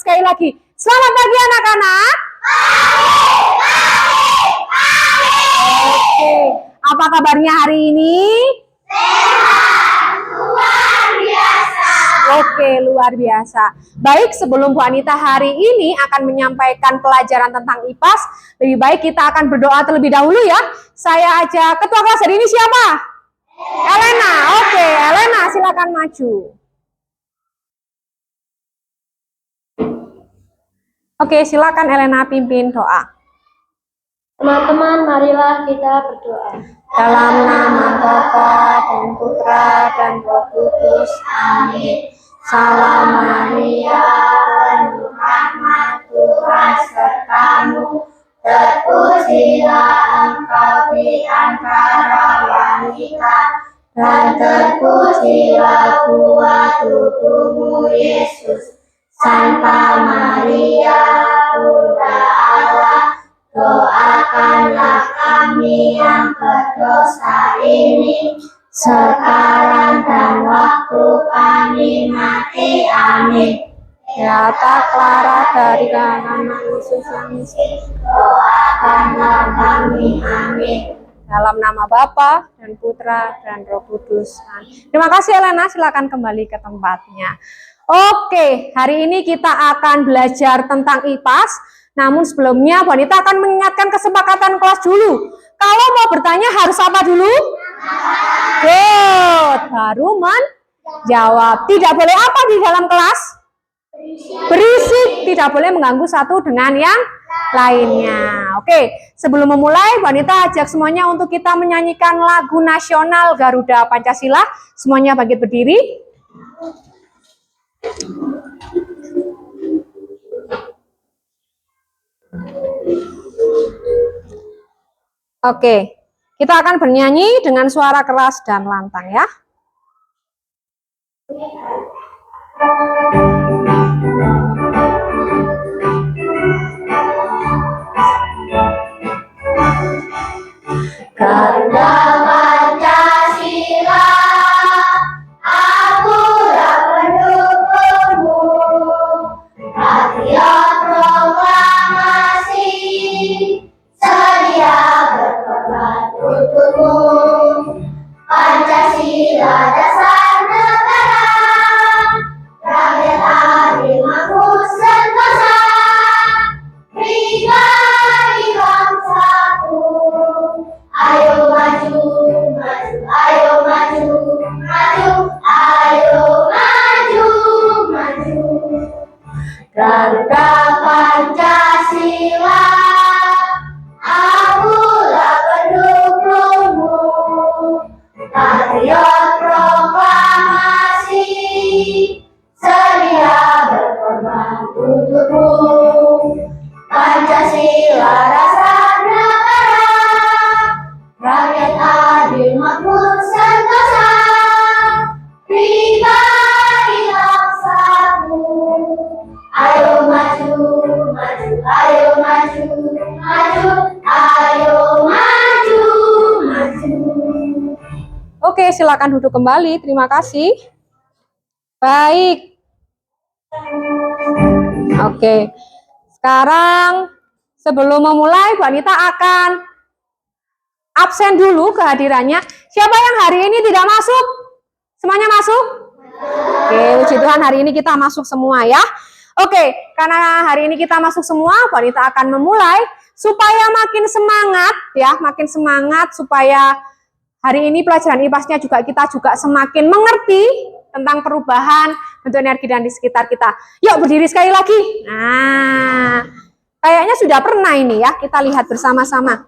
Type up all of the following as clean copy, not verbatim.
sekali lagi. Selamat pagi anak-anak. Oke, apa kabarnya hari ini? Oke, luar biasa. Baik, sebelum Bu Anita hari ini akan menyampaikan pelajaran tentang IPAS, lebih baik kita akan berdoa terlebih dahulu ya. Saya ajak ketua kelas hari ini siapa? Elena. Oke, Elena silakan maju. Oke, silakan Elena pimpin doa. Teman-teman, marilah kita berdoa. Dalam nama Bapa dan Putra dan Roh Kudus. Amin. Salam Maria, penuh rahmat Tuhan sertamu, terpujilah engkau di antara wanita, dan terpujilah buah tubuhmu Yesus. Santa Maria, Bunda Allah, doakanlah kami yang berdosa ini, sekarang dan waktu kami mati. Amin. Beata Clara dari kalangan Yesus yang miskin, doakanlah kami. Amin. Dalam nama Bapa dan Putra dan Roh Kudus. Amin. Terima kasih Elena, silakan kembali ke tempatnya. Oke, hari ini kita akan belajar tentang IPAS. Namun sebelumnya Bu Anita akan mengingatkan kesepakatan kelas dulu. Kalau mau bertanya harus apa dulu? Good. Baru menjawab. Tidak boleh apa di dalam kelas? Berisik. Tidak boleh mengganggu satu dengan yang lainnya. Oke, sebelum memulai Bu Anita ajak semuanya untuk kita menyanyikan lagu nasional Garuda Pancasila. Semuanya bangkit berdiri. Oke, kita akan bernyanyi dengan suara keras dan lantang ya. Garuda Pancasila, akulah pendukungmu, patriot proklamasi, sedia berkorban untukmu. Pancasila dasar negara, rakyat adil makmur sentosa, pribadi bangsaku. Ayo maju, maju, ayo maju, maju, ayo maju, maju. Garuda Pancasila, akulah pendukungmu, patriot proklamasi, sedia berkorban untukmu. Pancasila dasar negara, rakyat adil makmur sentosa, pribadi bangsaku. Ayo maju, maju, ayo maju, maju, ayo maju, maju. Oke, silakan duduk kembali. Terima kasih. Baik. Oke. Sekarang sebelum memulai, Bu Anita akan absen dulu kehadirannya. Siapa yang hari ini tidak masuk? Semuanya masuk? Oke, puji Tuhan hari ini kita masuk semua ya. Oke, karena hari ini kita masuk semua, Bu Anita akan memulai supaya makin semangat ya, makin semangat supaya hari ini pelajaran IPAS-nya juga kita juga semakin mengerti tentang perubahan bentuk energi dan di sekitar kita. Yuk berdiri sekali lagi. Nah, kayaknya sudah pernah ini ya, kita lihat bersama-sama.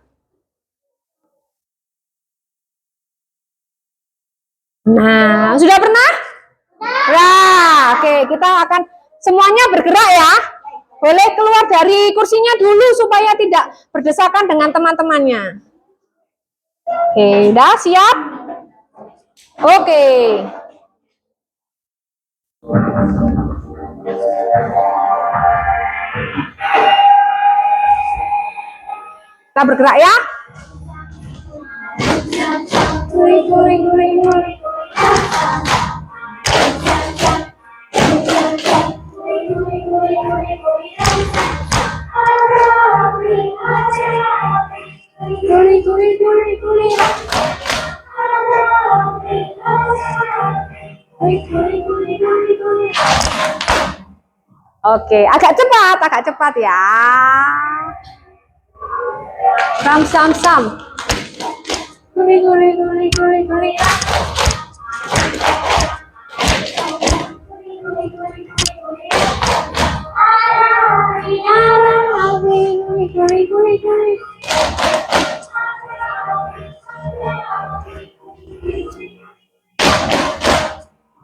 Nah, sudah pernah? Nah, oke, kita akan semuanya bergerak ya. Boleh keluar dari kursinya dulu supaya tidak berdesakan dengan teman-temannya. Oke, udah siap? Oke. Kita bergerak ya. Oke, agak cepat ya. Sam sam sam. Guli guli guli guli guli.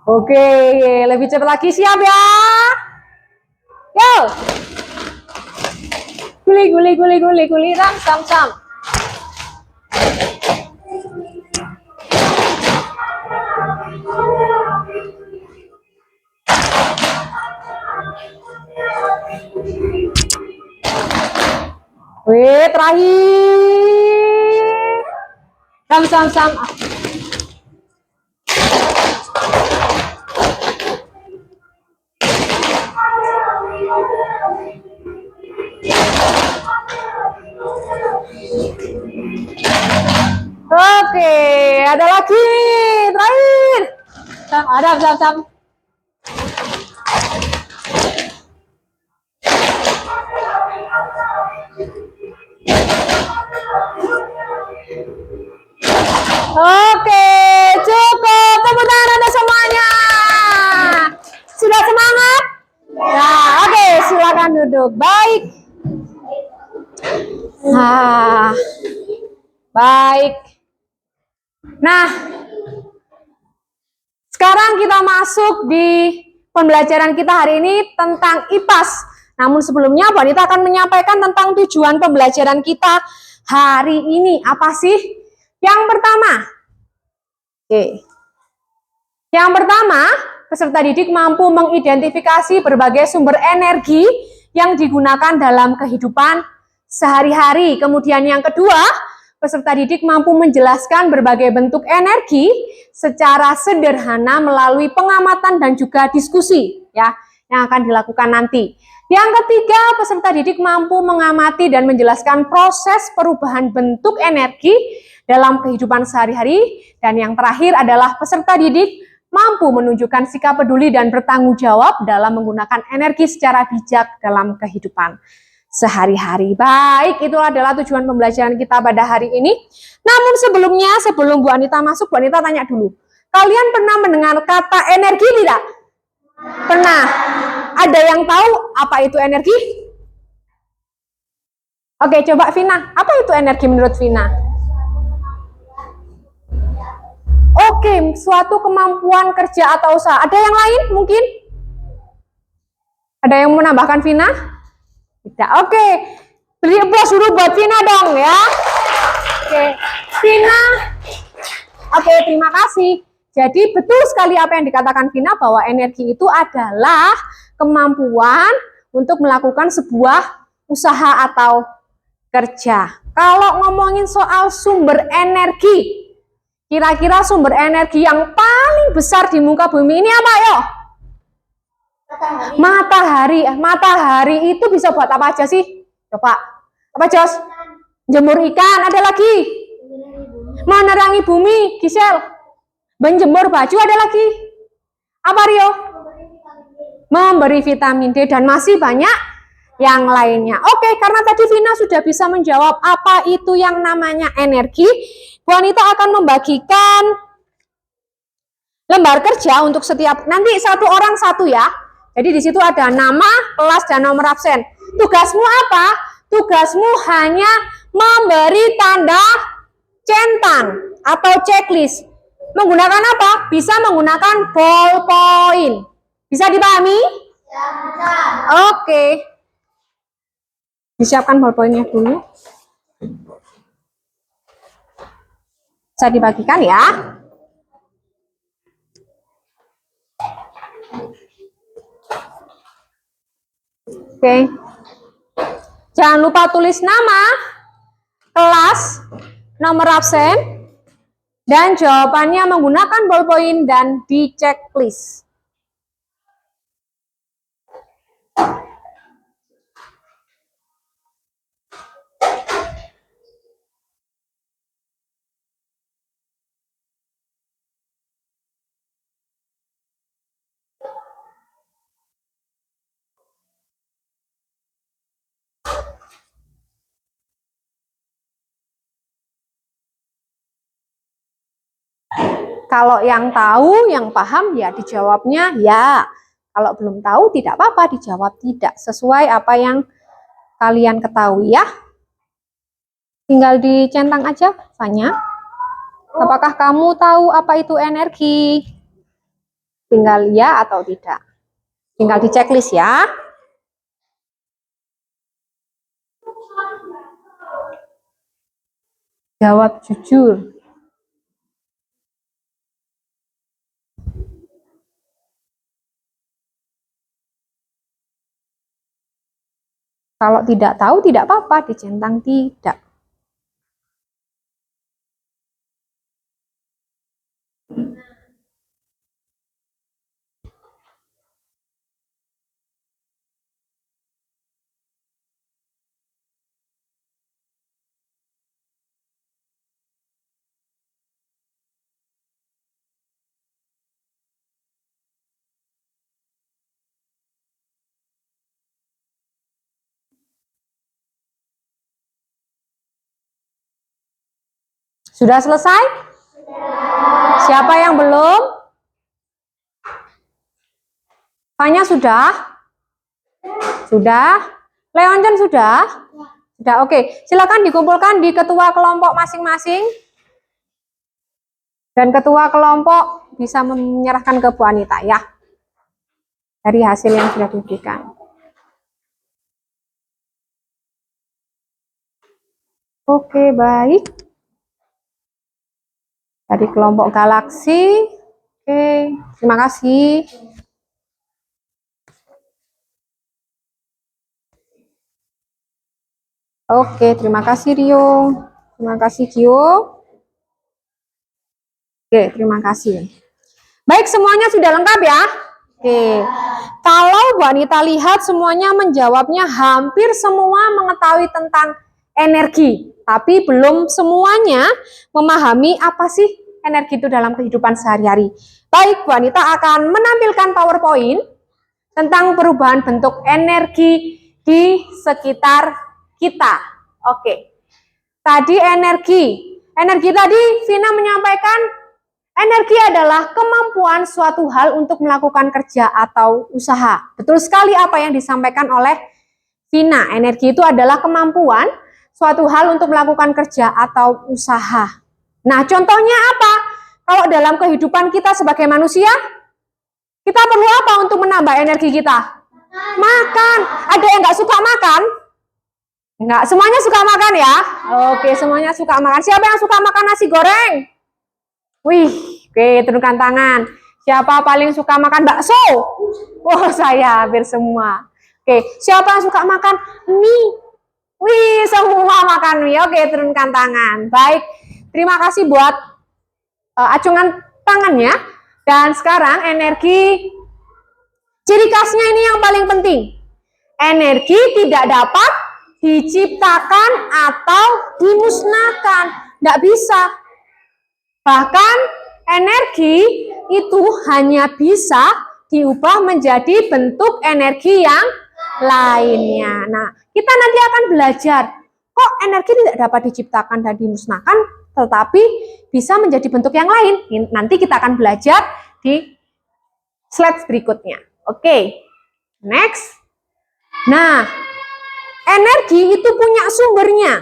Oke, lebih cepat lagi, siap ya? Yo. Guli guli guli guli guli ram sam sam. Wih, terakhir. Sam sam sam. Oke, ada lagi terakhir. Ada sam sam. Oke, cukup. Tepuk tangan Anda semuanya. Sudah semangat? Nah, oke, silakan duduk. Baik. Nah, baik. Nah, sekarang kita masuk di pembelajaran kita hari ini tentang IPAS. Namun sebelumnya, Bu Anita akan menyampaikan tentang tujuan pembelajaran kita hari ini. Apa sih? Yang pertama, Yang pertama, peserta didik mampu mengidentifikasi berbagai sumber energi yang digunakan dalam kehidupan sehari-hari. Kemudian yang kedua, peserta didik mampu menjelaskan berbagai bentuk energi secara sederhana melalui pengamatan dan juga diskusi ya yang akan dilakukan nanti. Yang ketiga, peserta didik mampu mengamati dan menjelaskan proses perubahan bentuk energi dalam kehidupan sehari-hari. Dan yang terakhir adalah peserta didik mampu menunjukkan sikap peduli dan bertanggung jawab dalam menggunakan energi secara bijak dalam kehidupan sehari-hari. Baik, itu adalah tujuan pembelajaran kita pada hari ini. Namun sebelumnya, sebelum Bu Anita masuk, Bu Anita tanya dulu. Kalian pernah mendengar kata energi tidak? Pernah. Ada yang tahu apa itu energi? Oke, coba Vina. Apa itu energi menurut Vina? Oke, suatu kemampuan kerja atau usaha. Ada yang lain mungkin? Ada yang mau menambahkan Vina? Tidak. Oke. Beri aplaus dulu buat Vina dong ya. Oke. Vina. Oke, terima kasih. Jadi betul sekali apa yang dikatakan Vina bahwa energi itu adalah kemampuan untuk melakukan sebuah usaha atau kerja. Kalau ngomongin soal sumber energi, kira-kira sumber energi yang paling besar di muka bumi ini apa yo? Matahari. Matahari itu bisa buat apa aja sih? Coba. Apa Jos? Jemur ikan. Ada lagi? Menerangi bumi. Gisel. Menjemur baju. Ada lagi? Apa Rio? Memberi vitamin D dan masih banyak yang lainnya. Oke, karena tadi Vina sudah bisa menjawab apa itu yang namanya energi, Bu Anita akan membagikan lembar kerja untuk setiap, nanti satu orang satu ya. Jadi di situ ada nama, kelas, dan nomor absen. Tugasmu apa? Tugasmu hanya memberi tanda centang atau checklist. Menggunakan apa? Bisa menggunakan ballpoint. Bisa dipahami? Ya, bisa. Oke. Disiapkan ballpointnya dulu. Bisa dibagikan ya. Oke. Jangan lupa tulis nama, kelas, nomor absen, dan jawabannya menggunakan ballpoint dan di checklist. Kalau yang tahu, yang paham ya dijawabnya ya. Kalau belum tahu tidak apa-apa dijawab tidak sesuai apa yang kalian ketahui ya. Tinggal dicentang aja, Fanya. Apakah kamu tahu apa itu energi? Tinggal ya atau tidak. Tinggal di checklist ya. Jawab jujur. Kalau tidak tahu tidak apa-apa dicentang tidak. Sudah selesai? Siapa yang belum? Fanya sudah? Sudah? Leonjon sudah? Sudah, oke. Silakan dikumpulkan di ketua kelompok masing-masing. Dan ketua kelompok bisa menyerahkan ke Bu Anita ya. Dari hasil yang sudah diberikan. Oke, baik. Dari kelompok galaksi. Oke, terima kasih. Oke, terima kasih Rio. Terima kasih Kyo. Oke, terima kasih. Baik, semuanya sudah lengkap ya? Oke. Kalau Bu Anita lihat semuanya menjawabnya hampir semua mengetahui tentang energi, tapi belum semuanya memahami apa sih energi itu dalam kehidupan sehari-hari. Baik, Bu Anita akan menampilkan PowerPoint tentang perubahan bentuk energi di sekitar kita. Oke. Tadi energi. Energi tadi Vina menyampaikan energi adalah kemampuan suatu hal untuk melakukan kerja atau usaha. Betul sekali apa yang disampaikan oleh Vina. Energi itu adalah kemampuan suatu hal untuk melakukan kerja atau usaha. Nah, contohnya apa? Kalau dalam kehidupan kita sebagai manusia, kita perlu apa untuk menambah energi kita? Makan. Ada yang nggak suka makan? Enggak, semuanya suka makan ya? Oke, semuanya suka makan. Siapa yang suka makan nasi goreng? Wih, oke, turunkan tangan. Siapa paling suka makan bakso? Oh, saya hampir semua. Oke, siapa yang suka makan mie? Wih, semua makan mie. Oke, turunkan tangan. Baik, terima kasih buat acungan tangannya. Dan sekarang energi, ciri khasnya ini yang paling penting. Energi tidak dapat diciptakan atau dimusnahkan. Tidak bisa. Bahkan energi itu hanya bisa diubah menjadi bentuk energi yang lainnya. Nah, kita nanti akan belajar kok energi tidak dapat diciptakan dan dimusnahkan, tetapi bisa menjadi bentuk yang lain. Nanti kita akan belajar di slide berikutnya. Oke, next. Nah, energi itu punya sumbernya.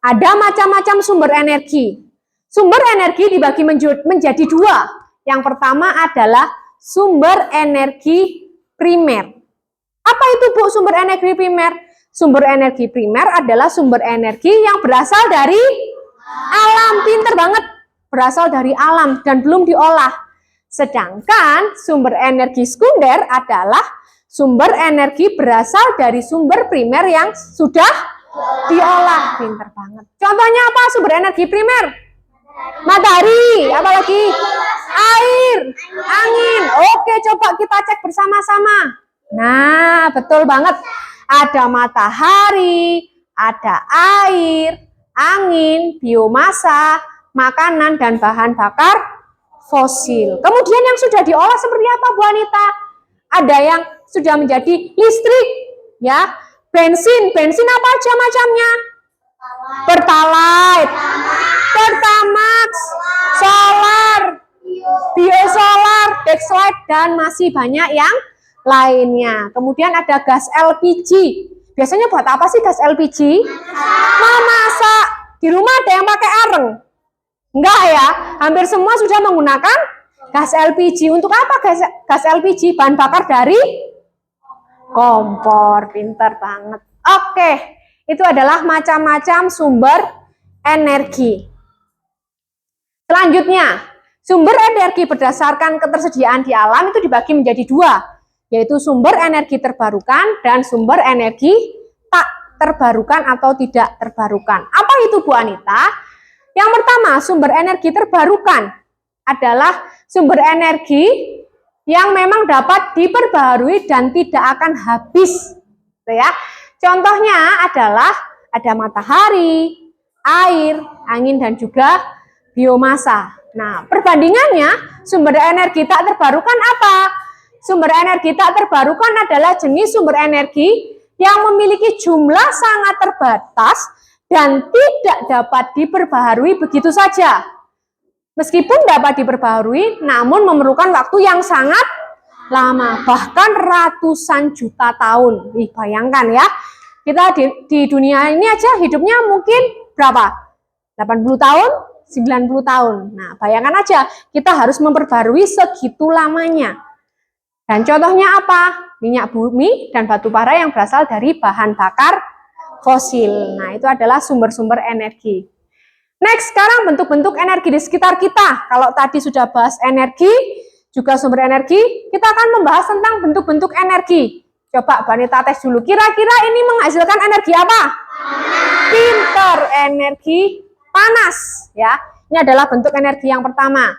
Ada macam-macam sumber energi. Sumber energi dibagi menjadi dua. Yang pertama adalah sumber energi primer. Apa itu Bu sumber energi primer? Sumber energi primer adalah sumber energi yang berasal dari alam. Pinter banget. Berasal dari alam dan belum diolah. Sedangkan sumber energi sekunder adalah sumber energi berasal dari sumber primer yang sudah diolah. Pinter banget. Contohnya apa sumber energi primer? Matahari, apalagi? Air, angin. Oke, coba kita cek bersama-sama. Nah, betul banget. Ada matahari, ada air, angin, biomasa, makanan, dan bahan bakar fosil. Kemudian yang sudah diolah seperti apa, Bu Anita? Ada yang sudah menjadi listrik, ya. Bensin apa aja macamnya? Pertalite, Pertamax, solar, backslide, dan masih banyak yang lainnya. Kemudian ada gas LPG. Biasanya buat apa sih gas LPG? Memasak. Di rumah ada yang pakai areng? Enggak ya, hampir semua sudah menggunakan gas LPG. Untuk apa gas LPG? Bahan bakar dari kompor. Pintar banget. Oke, itu adalah macam-macam sumber energi. Selanjutnya, sumber energi berdasarkan ketersediaan di alam itu dibagi menjadi dua, yaitu sumber energi terbarukan dan sumber energi tak terbarukan atau tidak terbarukan. Apa itu Bu Anita? Yang pertama, sumber energi terbarukan adalah sumber energi yang memang dapat diperbaharui dan tidak akan habis. Ya. Contohnya adalah ada matahari, air, angin, dan juga biomasa. Nah, perbandingannya sumber energi tak terbarukan apa? Sumber energi tak terbarukan adalah jenis sumber energi yang memiliki jumlah sangat terbatas dan tidak dapat diperbaharui begitu saja. Meskipun dapat diperbaharui, namun memerlukan waktu yang sangat lama, bahkan ratusan juta tahun. Ih, bayangkan ya, kita di dunia ini aja hidupnya mungkin berapa? 80 tahun? 90 tahun. Nah, bayangkan aja, kita harus memperbarui segitu lamanya. Dan contohnya apa? Minyak bumi dan batu bara yang berasal dari bahan bakar fosil. Nah, itu adalah sumber-sumber energi. Next, sekarang bentuk-bentuk energi di sekitar kita. Kalau tadi sudah bahas energi, juga sumber energi, kita akan membahas tentang bentuk-bentuk energi. Coba Mbak Anita tes dulu. Kira-kira ini menghasilkan energi apa? Pinter, energi panas, ya. Ini adalah bentuk energi yang pertama.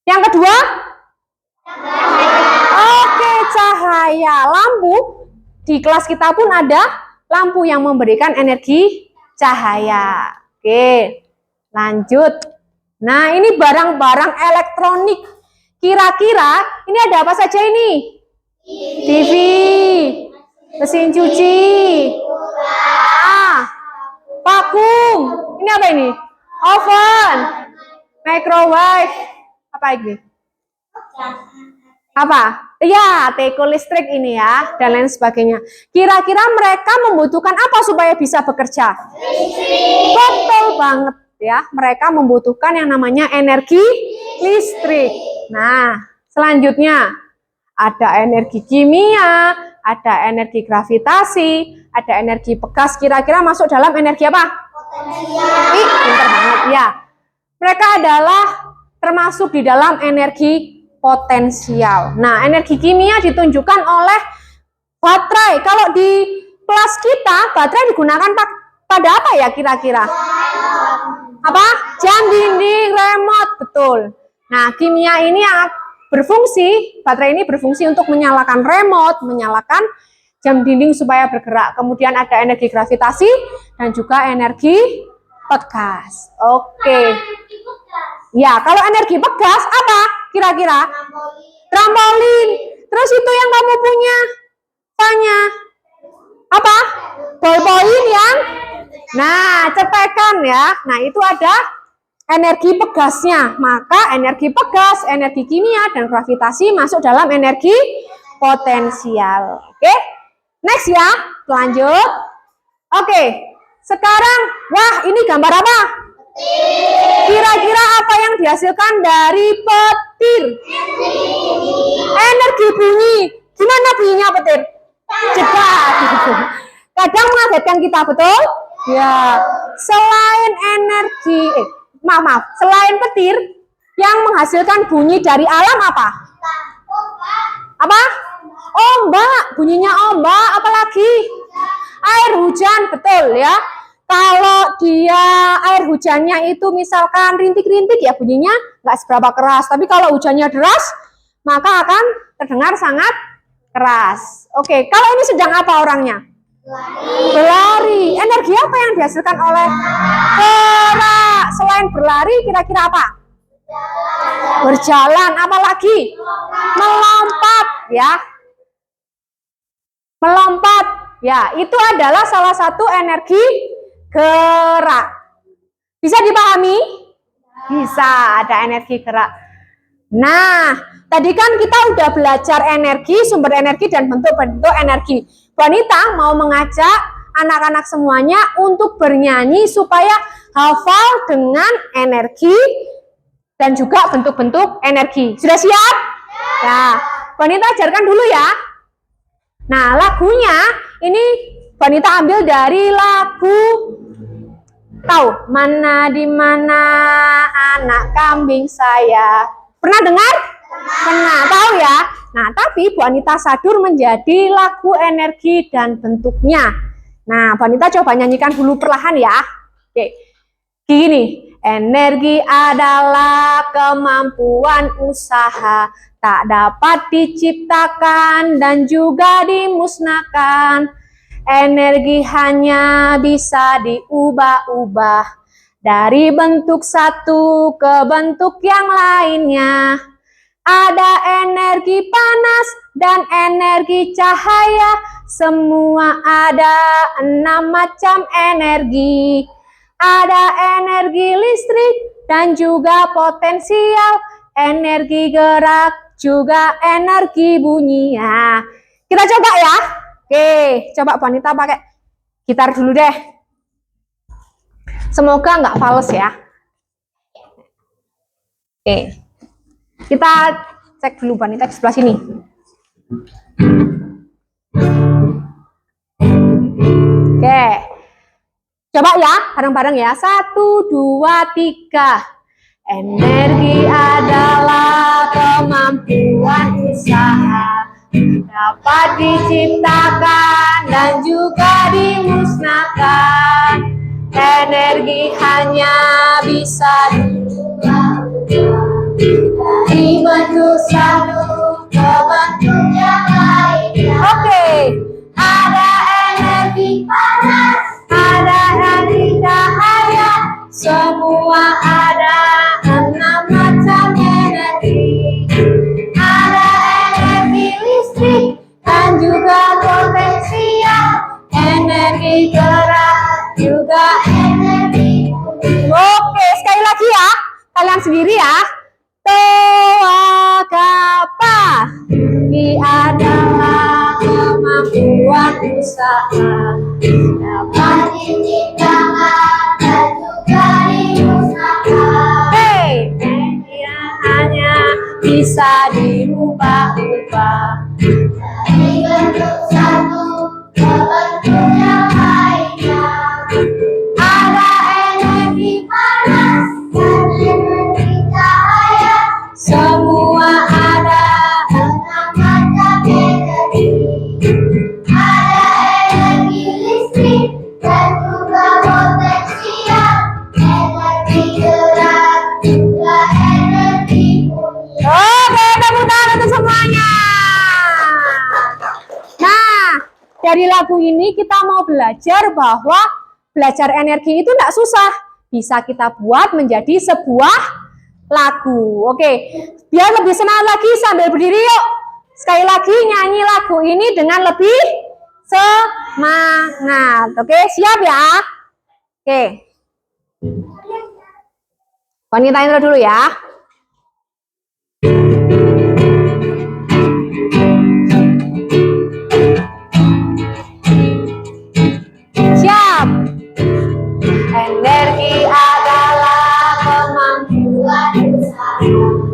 Yang kedua, oke, cahaya. Lampu di kelas kita pun ada lampu yang memberikan energi cahaya. Oke, lanjut. Nah, ini barang-barang elektronik. Kira-kira ini ada apa saja ini? TV, mesin cuci, vakum. Ini apa ini? Oven, microwave, apa ini? Apa? Ya, teko listrik ini ya, dan lain sebagainya. Kira-kira mereka membutuhkan apa supaya bisa bekerja? Betul banget ya, mereka membutuhkan yang namanya energi listrik. Nah, selanjutnya ada energi kimia, ada energi gravitasi, ada energi pegas. Kira-kira masuk dalam energi apa? Ih, pintar banget ya. Mereka adalah termasuk di dalam energi potensial. Nah, energi kimia ditunjukkan oleh baterai. Kalau di kelas kita, baterai digunakan pada apa ya kira-kira? Apa? Jam dinding, remote, betul. Nah, kimia ini yang berfungsi, baterai ini berfungsi untuk menyalakan remote, menyalakan jam dinding supaya bergerak. Kemudian ada energi gravitasi dan juga energi pegas. Oke. Ya, kalau energi pegas apa kira-kira? Trampolin. Terus itu yang kamu punya? Tanya. Apa? Ballpoint yang? Nah, cetekan ya. Nah, itu ada energi pegasnya. Maka energi pegas, energi kimia, dan gravitasi masuk dalam energi potensial. Oke? Next ya, lanjut. Oke, sekarang, wah ini gambar apa? Kira-kira apa yang dihasilkan dari petir? Energi bunyi. Gimana bunyinya petir? Cepat. Kadang mengagetkan kita, betul? Ya. Selain energi, selain petir, yang menghasilkan bunyi dari alam apa? Apa? Ombak, bunyinya ombak, apalagi air hujan, betul ya. Kalau dia air hujannya itu misalkan rintik-rintik ya bunyinya nggak seberapa keras. Tapi kalau hujannya deras, maka akan terdengar sangat keras. Oke, kalau ini sedang apa orangnya? Berlari. Energi apa yang dihasilkan oleh gerak? Selain berlari, kira-kira apa? Berjalan, apalagi? Melompat, ya. Melompat, ya, itu adalah salah satu energi gerak. Bisa dipahami? Bisa, ada energi gerak. Nah, Tadi kan kita udah belajar energi, sumber energi, dan bentuk-bentuk energi. Bu Anita mau mengajak anak-anak semuanya untuk bernyanyi supaya hafal dengan energi dan juga bentuk-bentuk energi. Sudah siap? Nah, Bu Anita ajarkan dulu ya. Nah, lagunya ini Bu Anita ambil dari lagu tahu mana di mana anak kambing saya. Pernah dengar? Pernah, tahu ya. Nah, tapi Bu Anita Sadur menjadi lagu energi dan bentuknya. Nah, Bu Anita coba nyanyikan dulu perlahan ya. Oke. Gini, energi adalah kemampuan usaha, tak dapat diciptakan dan juga dimusnahkan. Energi hanya bisa diubah-ubah dari bentuk satu ke bentuk yang lainnya. Ada energi panas dan energi cahaya, semua ada 6 macam energi. Ada energi listrik dan juga potensial, energi gerak juga energi bunyi. Nah, kita coba ya. Oke, coba Bu Anita pakai gitar dulu deh. Semoga nggak fals ya. Oke, kita cek dulu Bu Anita di sebelah sini. Oke, coba ya, bareng-bareng ya. 1, 2, 3. Energi adalah kemampuan usaha, dapat diciptakan dan juga dimusnahkan. Energi hanya bisa diubah dari bentuk satu ke bentuk yang lainnya. Oke, ada energi panas, ada energi cahaya, semua ada 6 macam energi. Ada energi listrik dan juga potensial, energi gerak juga energi. Oke, sekali lagi ya, kalian sendiri ya. Toa kapa, ini adalah kemampuan usaha, dapat diciptakan dan juga dimusnahkan. Hey, yang hanya bisa diubah-ubah dari bentuk satu ke bentuk yang lainnya. Ada energi panas dan energi cahaya, semua ada 6 macam energi. Ada energi listrik dan juga potensial, energi gerak juga energi bunyi. Oke, tepuk tangan untuk semuanya. Nah, dari lagu ini kita mau belajar bahwa belajar energi itu tidak susah. Bisa kita buat menjadi sebuah lagu. Oke, biar lebih semangat lagi sambil berdiri yuk. Sekali lagi nyanyi lagu ini dengan lebih semangat. Oke, siap ya? Oke. Wanita intro dulu ya. Siap. Energi adalah kemampuan usaha,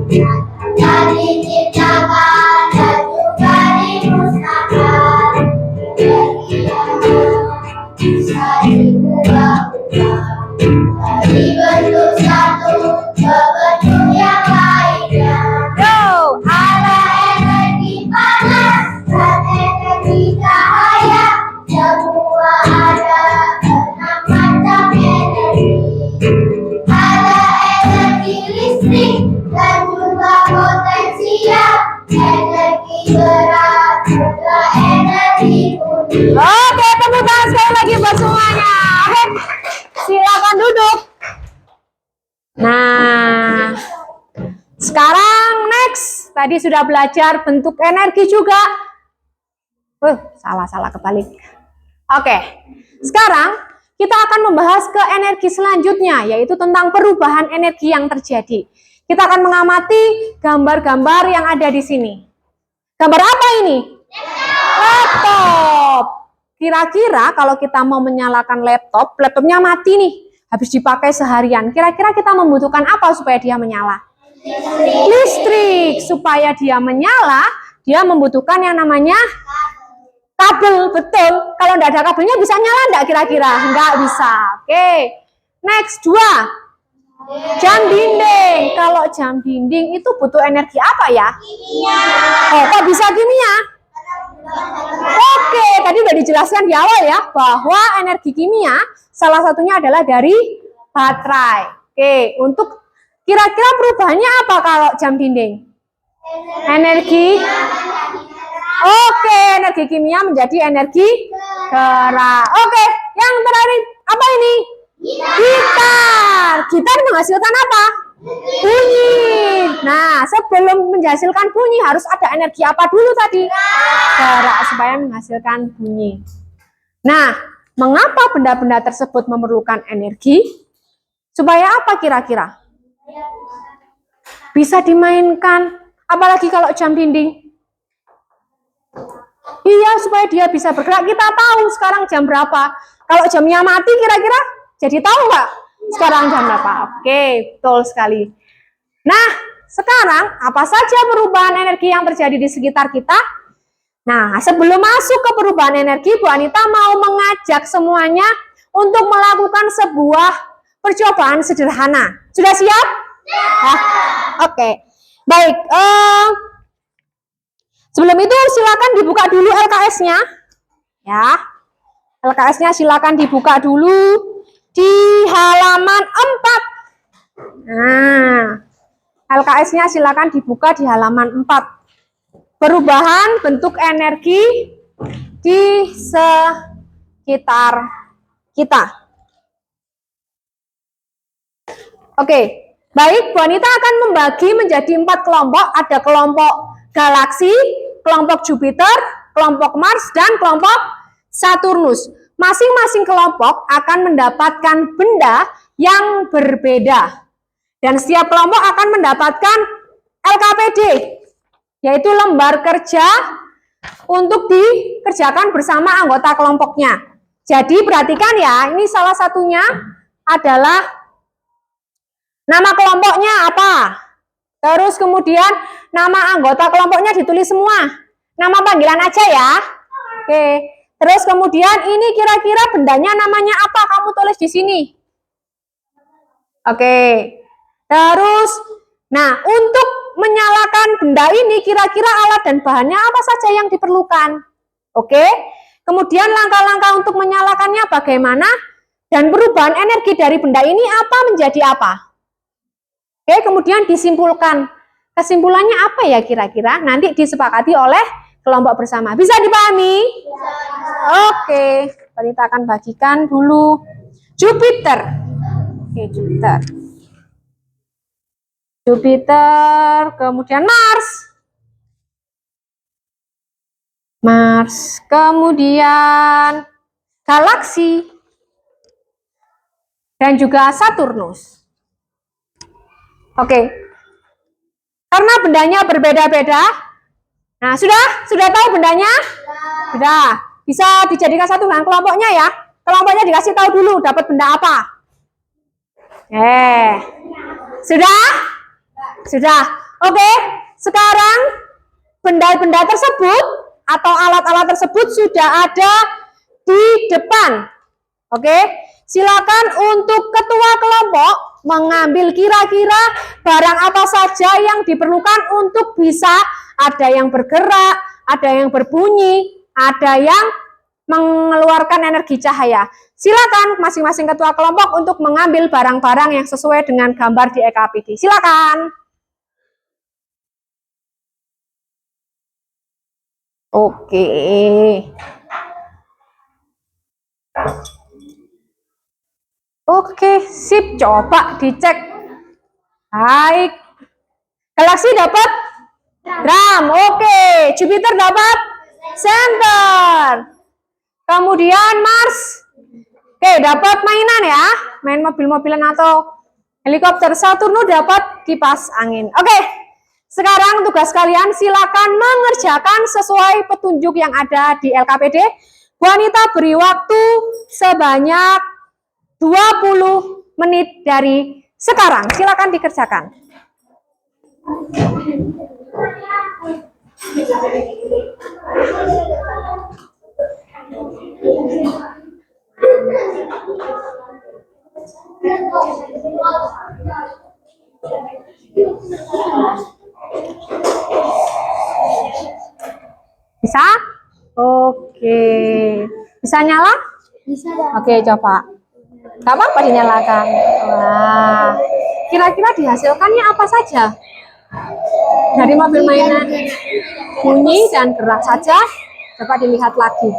dapat diciptakan dan juga dimusnahkan. Energi yang bisa diubah-ubah dari bentuk satu ke bentuk yang lainnya. Yo, ada energi panas dan energi cahaya, semua ada 6 macam energi. Ada energi listrik dan juga potensial, energi gerak juga energi bunyi. Oke, tepuk tangan sekali lagi buat semuanya. Oke, silakan duduk. Nah, sekarang next. Tadi sudah belajar bentuk energi juga. Salah kebalik. Oke, sekarang kita akan membahas ke energi selanjutnya, yaitu tentang perubahan energi yang terjadi. Kita akan mengamati gambar-gambar yang ada di sini. Gambar apa ini? Laptop. Kira-kira kalau kita mau menyalakan laptopnya mati nih, habis dipakai seharian. Kira-kira kita membutuhkan apa supaya dia menyala? Listrik. Supaya dia menyala, dia membutuhkan yang namanya kabel. Betul. Kalau tidak ada kabelnya bisa nyala enggak kira-kira? Enggak bisa. Oke. Next, 2. Jam dinding. Kalau jam dinding itu butuh energi apa ya? Kimia. Oh, kok bisa kimia? Oke, tadi udah dijelaskan di awal ya, bahwa energi kimia salah satunya adalah dari baterai. Oke, untuk kira-kira perubahannya apa kalau jam dinding? Energi. Oke, energi kimia menjadi energi gerak. Oke, yang terakhir apa ini? Gitar. Gitar menghasilkan apa? Bunyi. Nah, sebelum menghasilkan bunyi harus ada energi apa dulu tadi? Gerak supaya menghasilkan bunyi. Nah, mengapa benda-benda tersebut memerlukan energi? Supaya apa kira-kira? Bisa dimainkan. Apalagi kalau jam dinding. Iya, supaya dia bisa bergerak. Kita tahu sekarang jam berapa. Kalau jamnya mati kira-kira jadi tahu nggak sekarang jam berapa? Oke, betul sekali. Nah, sekarang apa saja perubahan energi yang terjadi di sekitar kita? Nah, sebelum masuk ke perubahan energi, Bu Anita mau mengajak semuanya untuk melakukan sebuah percobaan sederhana. Sudah siap? Ya. Oke. Baik. Sebelum itu silakan dibuka dulu LKS-nya. Ya. LKS-nya silakan dibuka dulu di halaman 4. Nah, LKS-nya silakan dibuka di halaman 4. Perubahan bentuk energi di sekitar kita. Oke, baik, Bu Anita akan membagi menjadi 4 kelompok. Ada kelompok galaksi, kelompok Jupiter, kelompok Mars, dan kelompok Saturnus. Masing-masing kelompok akan mendapatkan benda yang berbeda. Dan setiap kelompok akan mendapatkan LKPD, yaitu lembar kerja untuk dikerjakan bersama anggota kelompoknya. Jadi perhatikan ya, ini salah satunya adalah nama kelompoknya apa. Terus kemudian nama anggota kelompoknya ditulis semua. Nama panggilan aja ya. Oke. Terus kemudian ini kira-kira bendanya namanya apa? Kamu tulis di sini. Oke. Terus, nah untuk menyalakan benda ini kira-kira alat dan bahannya apa saja yang diperlukan? Oke. Kemudian langkah-langkah untuk menyalakannya bagaimana? Dan perubahan energi dari benda ini apa menjadi apa? Oke, kemudian disimpulkan. Kesimpulannya apa ya kira-kira? Nanti disepakati oleh kelompok bersama. Bisa dipahami? Oke, kita akan bagikan dulu Jupiter. Oke, Jupiter. Jupiter, kemudian Mars. Mars, kemudian galaksi. Dan juga Saturnus. Oke. Karena bendanya berbeda-beda. Nah, sudah tahu bendanya? Sudah. Bisa dijadikan satu dengan kelompoknya ya. Kelompoknya dikasih tahu dulu dapat benda apa. Sudah? Sudah. Oke. Sekarang benda-benda tersebut atau alat-alat tersebut sudah ada di depan. Oke. Silakan untuk ketua kelompok mengambil kira-kira barang apa saja yang diperlukan untuk bisa ada yang bergerak, ada yang berbunyi, ada yang mengeluarkan energi cahaya. Silakan masing-masing ketua kelompok untuk mengambil barang-barang yang sesuai dengan gambar di EKPD. Silakan. Oke. Oke, sip. Coba dicek. Baik. Galaksi dapat drum. Oke. Jupiter dapat center. Kemudian Mars. Oke, dapat mainan ya. Main mobil-mobilan atau Helikopter Saturno dapat kipas angin. Oke, sekarang tugas kalian silakan mengerjakan sesuai petunjuk yang ada di LKPD. Bu Anita beri waktu sebanyak 20 menit dari sekarang. Silakan dikerjakan. Bisa? Oke. Bisa nyala? Bisa dah. Oke, coba. Gak apa-apa dinyalakan. Wah. Kira-kira dihasilkannya apa saja? Dari mobil mainan bunyi dan gerak saja. Coba dilihat lagi.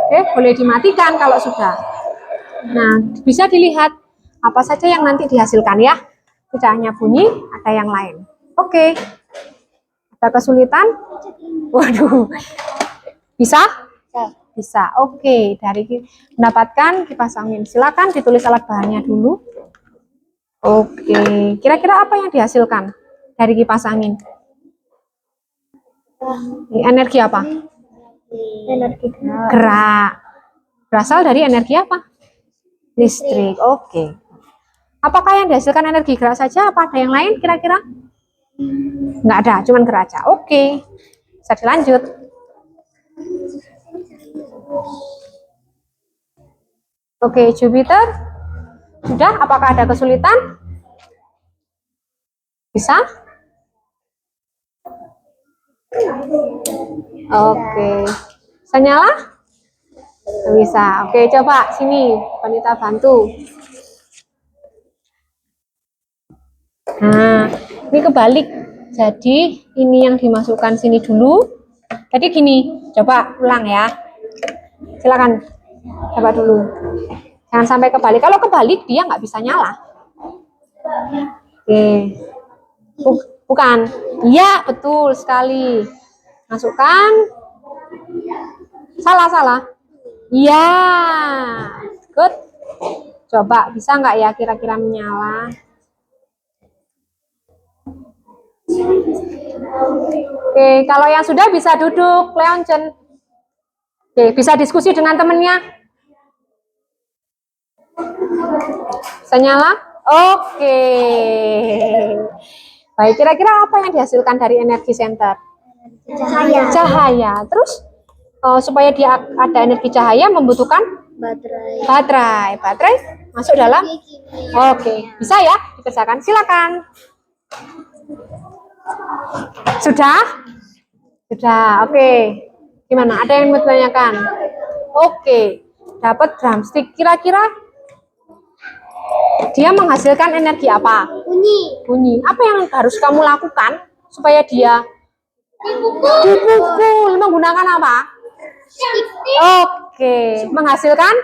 Oke, boleh dimatikan kalau sudah. Nah, bisa dilihat apa saja yang nanti dihasilkan ya. Tidak hanya bunyi, ada yang lain. Oke. Ada kesulitan? Waduh. Bisa? Bisa. Oke, dari mendapatkan kipas angin. Silakan ditulis alat bahannya dulu. Oke, kira-kira apa yang dihasilkan dari kipas angin? Energi apa? Energi Gerak. Berasal dari energi apa? Listrik. Oke. Apakah yang dihasilkan energi gerak saja? Apa ada yang lain kira-kira? Nggak ada, cuman gerak aja. Oke. Bisa dilanjut. Oke, Jupiter. Sudah, apakah ada kesulitan? Bisa? Oke. Bisa nyala? Bisa. Oke, coba sini, Wanita bantu. Nah, ini kebalik. Jadi, ini yang dimasukkan sini dulu. Tadi gini, coba ulang ya. Silakan. Coba dulu. Jangan sampai kebalik. Kalau kebalik, dia nggak bisa nyala. Oke. Bukan. Iya, betul sekali. Masukkan. Salah. Iya. Good. Coba, bisa nggak ya kira-kira menyala? Oke, kalau yang sudah bisa duduk, Leoncen. Oke, bisa diskusi dengan temennya. Bisa nyala? Oke. Baik, kira-kira apa yang dihasilkan dari energi center? Cahaya. Terus supaya dia ada energi cahaya membutuhkan baterai. Baterai masuk dalam. Oke, bisa ya dikerjakan. Silakan. Sudah? Sudah. Oke. Gimana? Ada yang mau ditanyakan? Oke. Dapat drumstick. Kira-kira dia menghasilkan energi apa? Bunyi. Apa yang harus kamu lakukan supaya dia dipukul? Menggunakan apa? Oke. Menghasilkan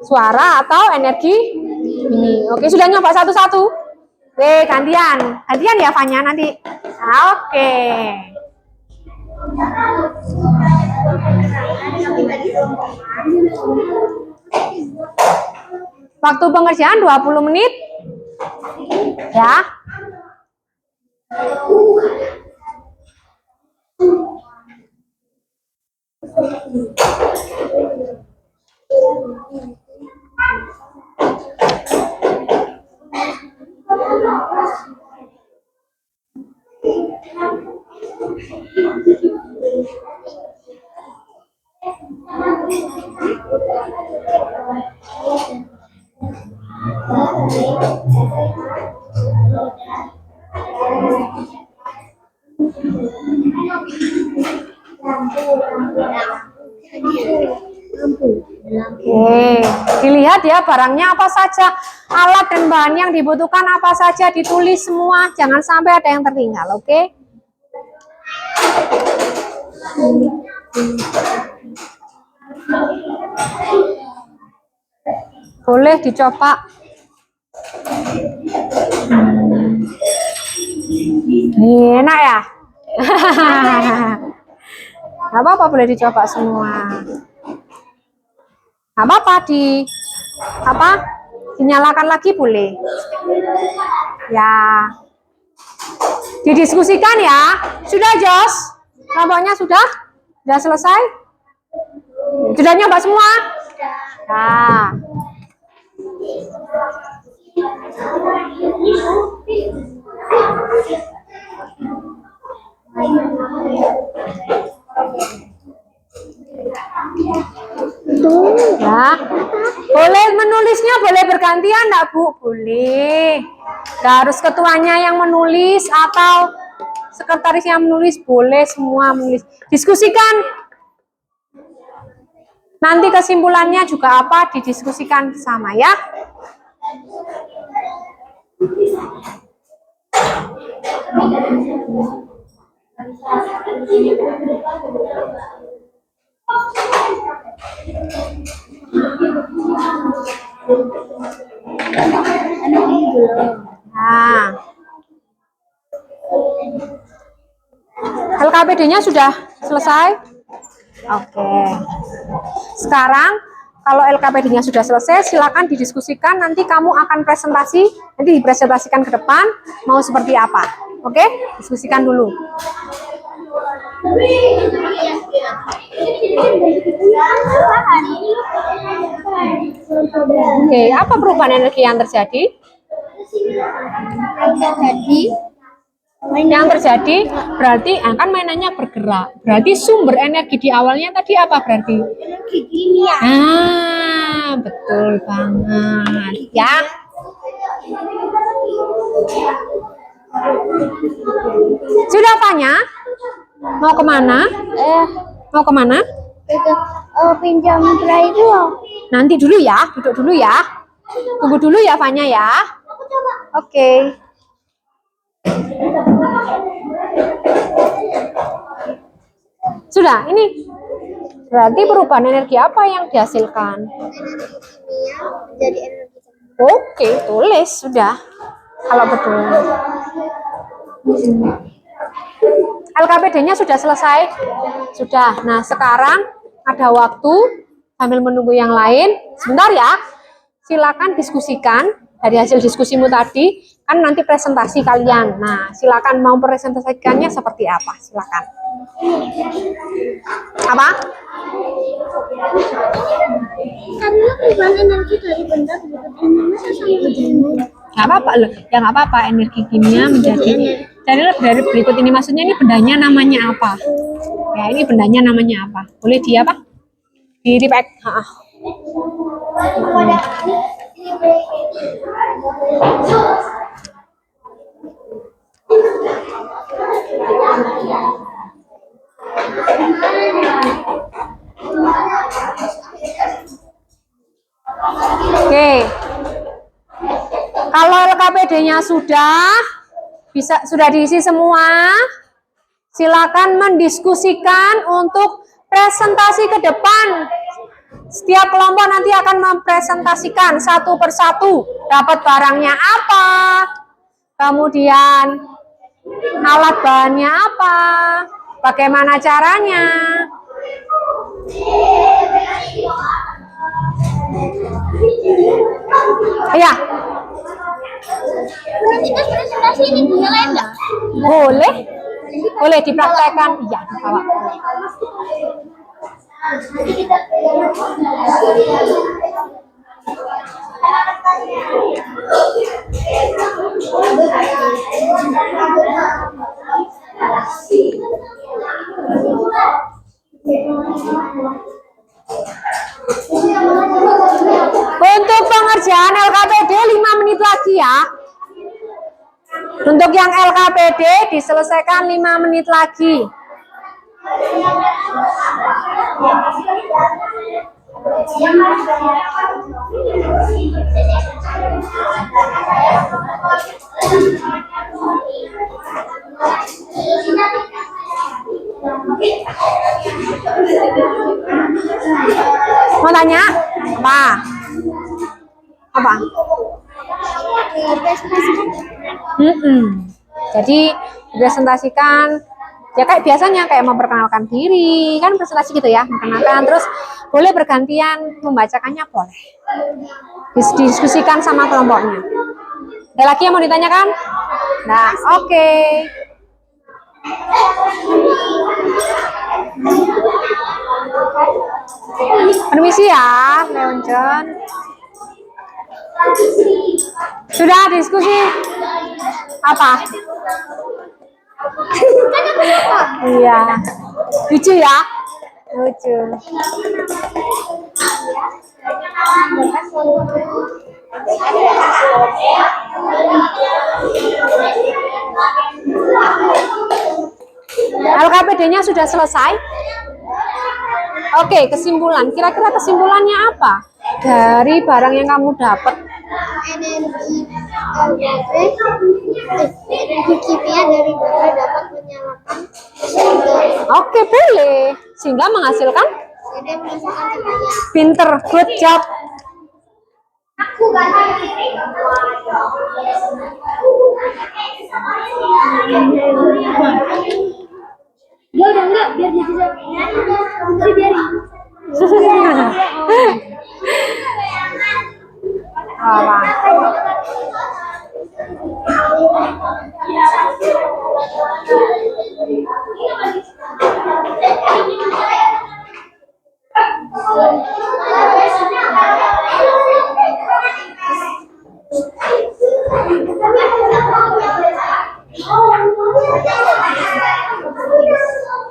suara atau energi bunyi. Oke, sudah nyoba satu-satu? Oke, gantian ya Fanya nanti. Oke. Waktu pengerjaan 20 menit. Ya. Oke, dilihat ya barangnya apa saja, alat dan bahan yang dibutuhkan apa saja, ditulis semua, jangan sampai ada yang tertinggal, oke? Boleh dicoba. Enak ya? Gak apa-apa, boleh dicoba semua. Nggak apa-apa dinyalakan lagi boleh. Ya. Didiskusikan ya. Sudah, Jos? Kelompoknya sudah? Sudah selesai? Sudah nyoba semua? Nah. Ya. Boleh menulisnya, boleh bergantian enggak, Bu? Boleh. Nggak harus ketuanya yang menulis atau sekretaris yang menulis, boleh semua menulis. Diskusikan. Nanti kesimpulannya juga apa didiskusikan sama ya. Nah, LKPD-nya sudah selesai? Oke. Sekarang kalau LKPD-nya sudah selesai, silakan didiskusikan. Nanti kamu akan presentasi, nanti dipresentasikan ke depan mau seperti apa. Oke? Diskusikan dulu. Oke, apa perubahan energi yang terjadi? Yang terjadi berarti kan mainannya bergerak. Berarti sumber energi di awalnya tadi apa berarti? Energi kimia. Ah, betul banget ya. Sudah Fanya? Mau kemana? Mau kemana? Pinjam pera itu loh. Nanti dulu ya, duduk dulu ya. Tunggu dulu ya Fanya ya. Oke. Sudah, ini berarti perubahan energi apa yang dihasilkan? Kimia jadi energi. Oke, tulis sudah. Kalau betul. LKPD-nya sudah selesai? Sudah. Nah, sekarang ada waktu sambil menunggu yang lain. Sebentar ya. Silakan diskusikan dari hasil diskusimu tadi. Kan nanti presentasi kalian. Nah, silakan mau presentasikannya seperti apa? Silakan. Apa? Karena perubahan energi dari benda berikut ini masa sama dengan Nggak apa-apa loh. Ya nggak apa-apa. Energi kimia menjadi dari berikut ini. Maksudnya ini bendanya namanya apa? Ya, ini bendanya namanya apa? Boleh di apa? Di repack. Oke. Kalau LKPD-nya sudah diisi semua, silakan mendiskusikan untuk presentasi ke depan. Setiap kelompok nanti akan mempresentasikan satu persatu, dapat barangnya apa, kemudian alat bahannya apa, bagaimana caranya. Ya. nanti pas presentasi ini dinyalain nggak? Boleh. Boleh dipraktekkan. Iya, dibawa. Untuk pengerjaan LKPD 5 menit lagi ya. Untuk yang LKPD diselesaikan 5 menit lagi. Mau tanya? Apa? Apa? Presentasi Jadi dipresentasikan Ya kayak biasanya kayak memperkenalkan diri, kan presentasi gitu ya, memperkenalkan, terus boleh bergantian membacakannya boleh. Diskusikan sama kelompoknya. Ada lagi yang mau ditanyakan? Nah, oke. Permisi ya, Leon John. Sudah diskusi apa? Iya. Lucu ya? Lucu. LKPD-nya sudah selesai? Oke, kesimpulan. Kira-kira kesimpulannya apa dari barang yang kamu dapat? Energi kimia dari baterai dapat menyalakan Oke, boleh. Sehingga menghasilkan? cahaya. Pinter, good job. Ya udah enggak, biar dia bisa nanti biarin. Alah.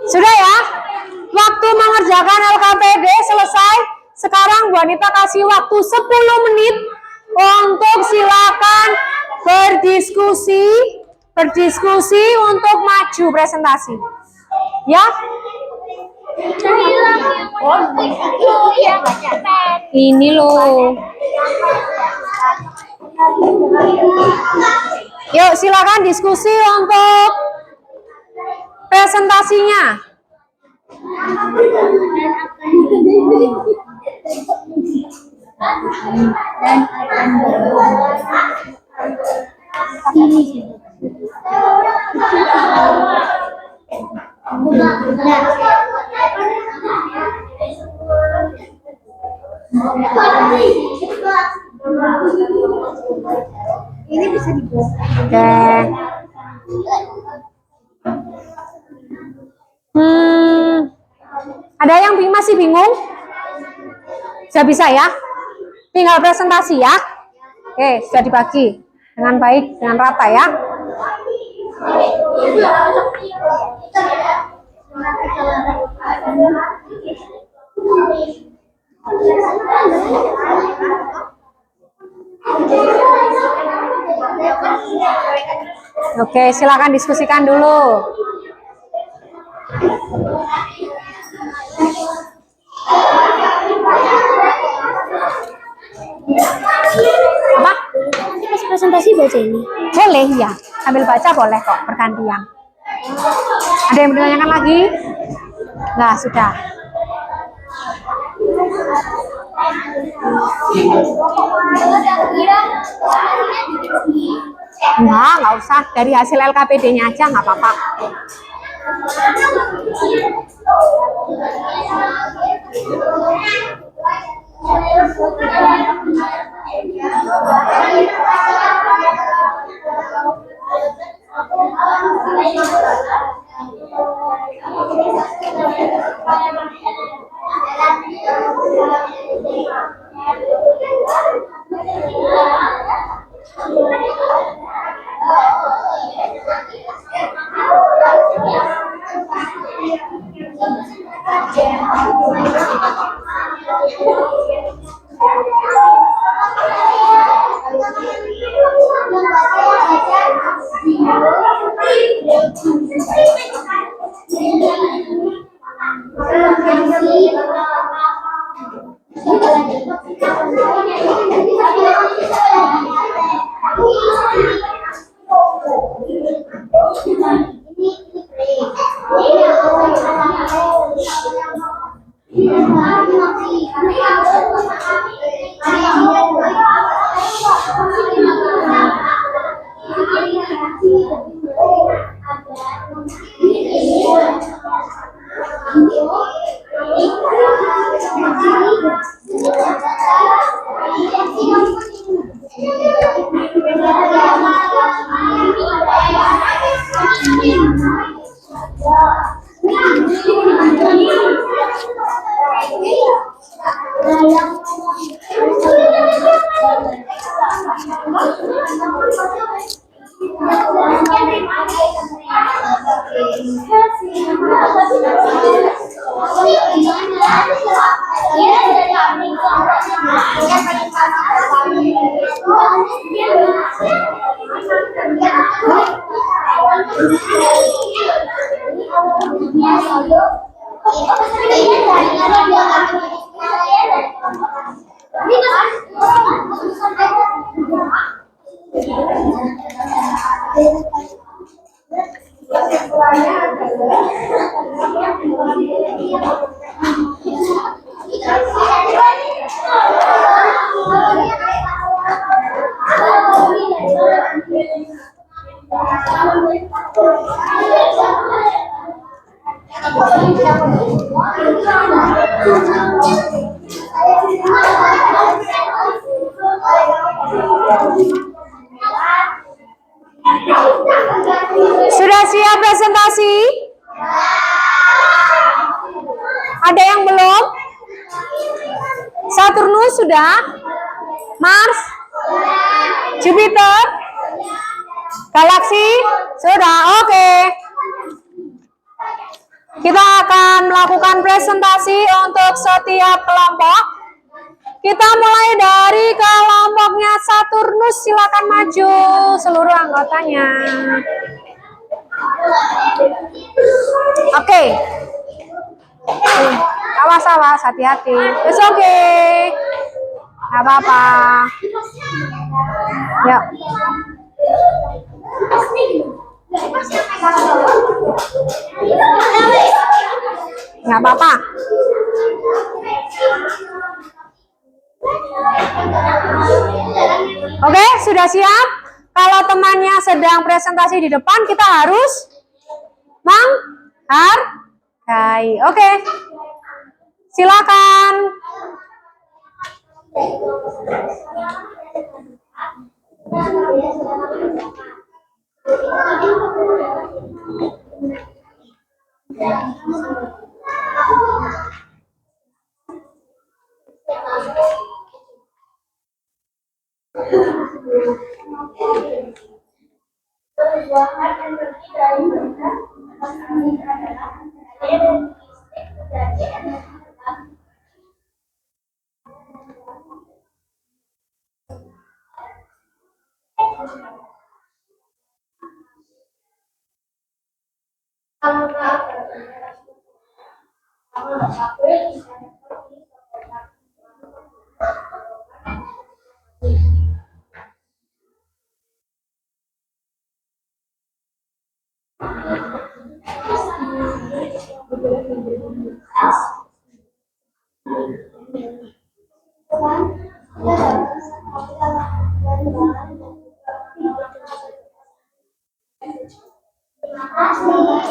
Sudah ya? Waktu mengerjakan LKPD selesai. Sekarang Bu Anita kasih waktu 10 menit untuk silakan berdiskusi untuk maju presentasi. Ya? Ini loh. Yuk silakan diskusi untuk presentasinya. Ini bisa dibawa. Oke. Ada yang masih bingung? Sudah bisa ya? Tinggal presentasi ya. Oke, sudah dibagi dengan baik, dengan rata ya. Oke, silakan diskusikan dulu. Apa? Nanti pas presentasi baca ini. Boleh ya, sambil baca boleh kok, bergantian. Ada yang bertanyakan lagi? Nah, sudah. Nggak usah. Dari hasil LKPD-nya aja nggak apa-apa. Sudah siap presentasi? Ada yang belum? Saturnus sudah? Mars? Jupiter? Galaksi? Sudah, oke. Kita akan melakukan presentasi untuk setiap kelompok. Kita mulai dari kelompoknya Saturnus, silakan maju seluruh anggotanya. Oke. Awas, hati-hati. It's okay. Gak apa-apa. Yuk. Gak apa-apa. Oke, sudah siap? Kalau temannya sedang presentasi di depan, kita harus menghargai. Oke. Silakan.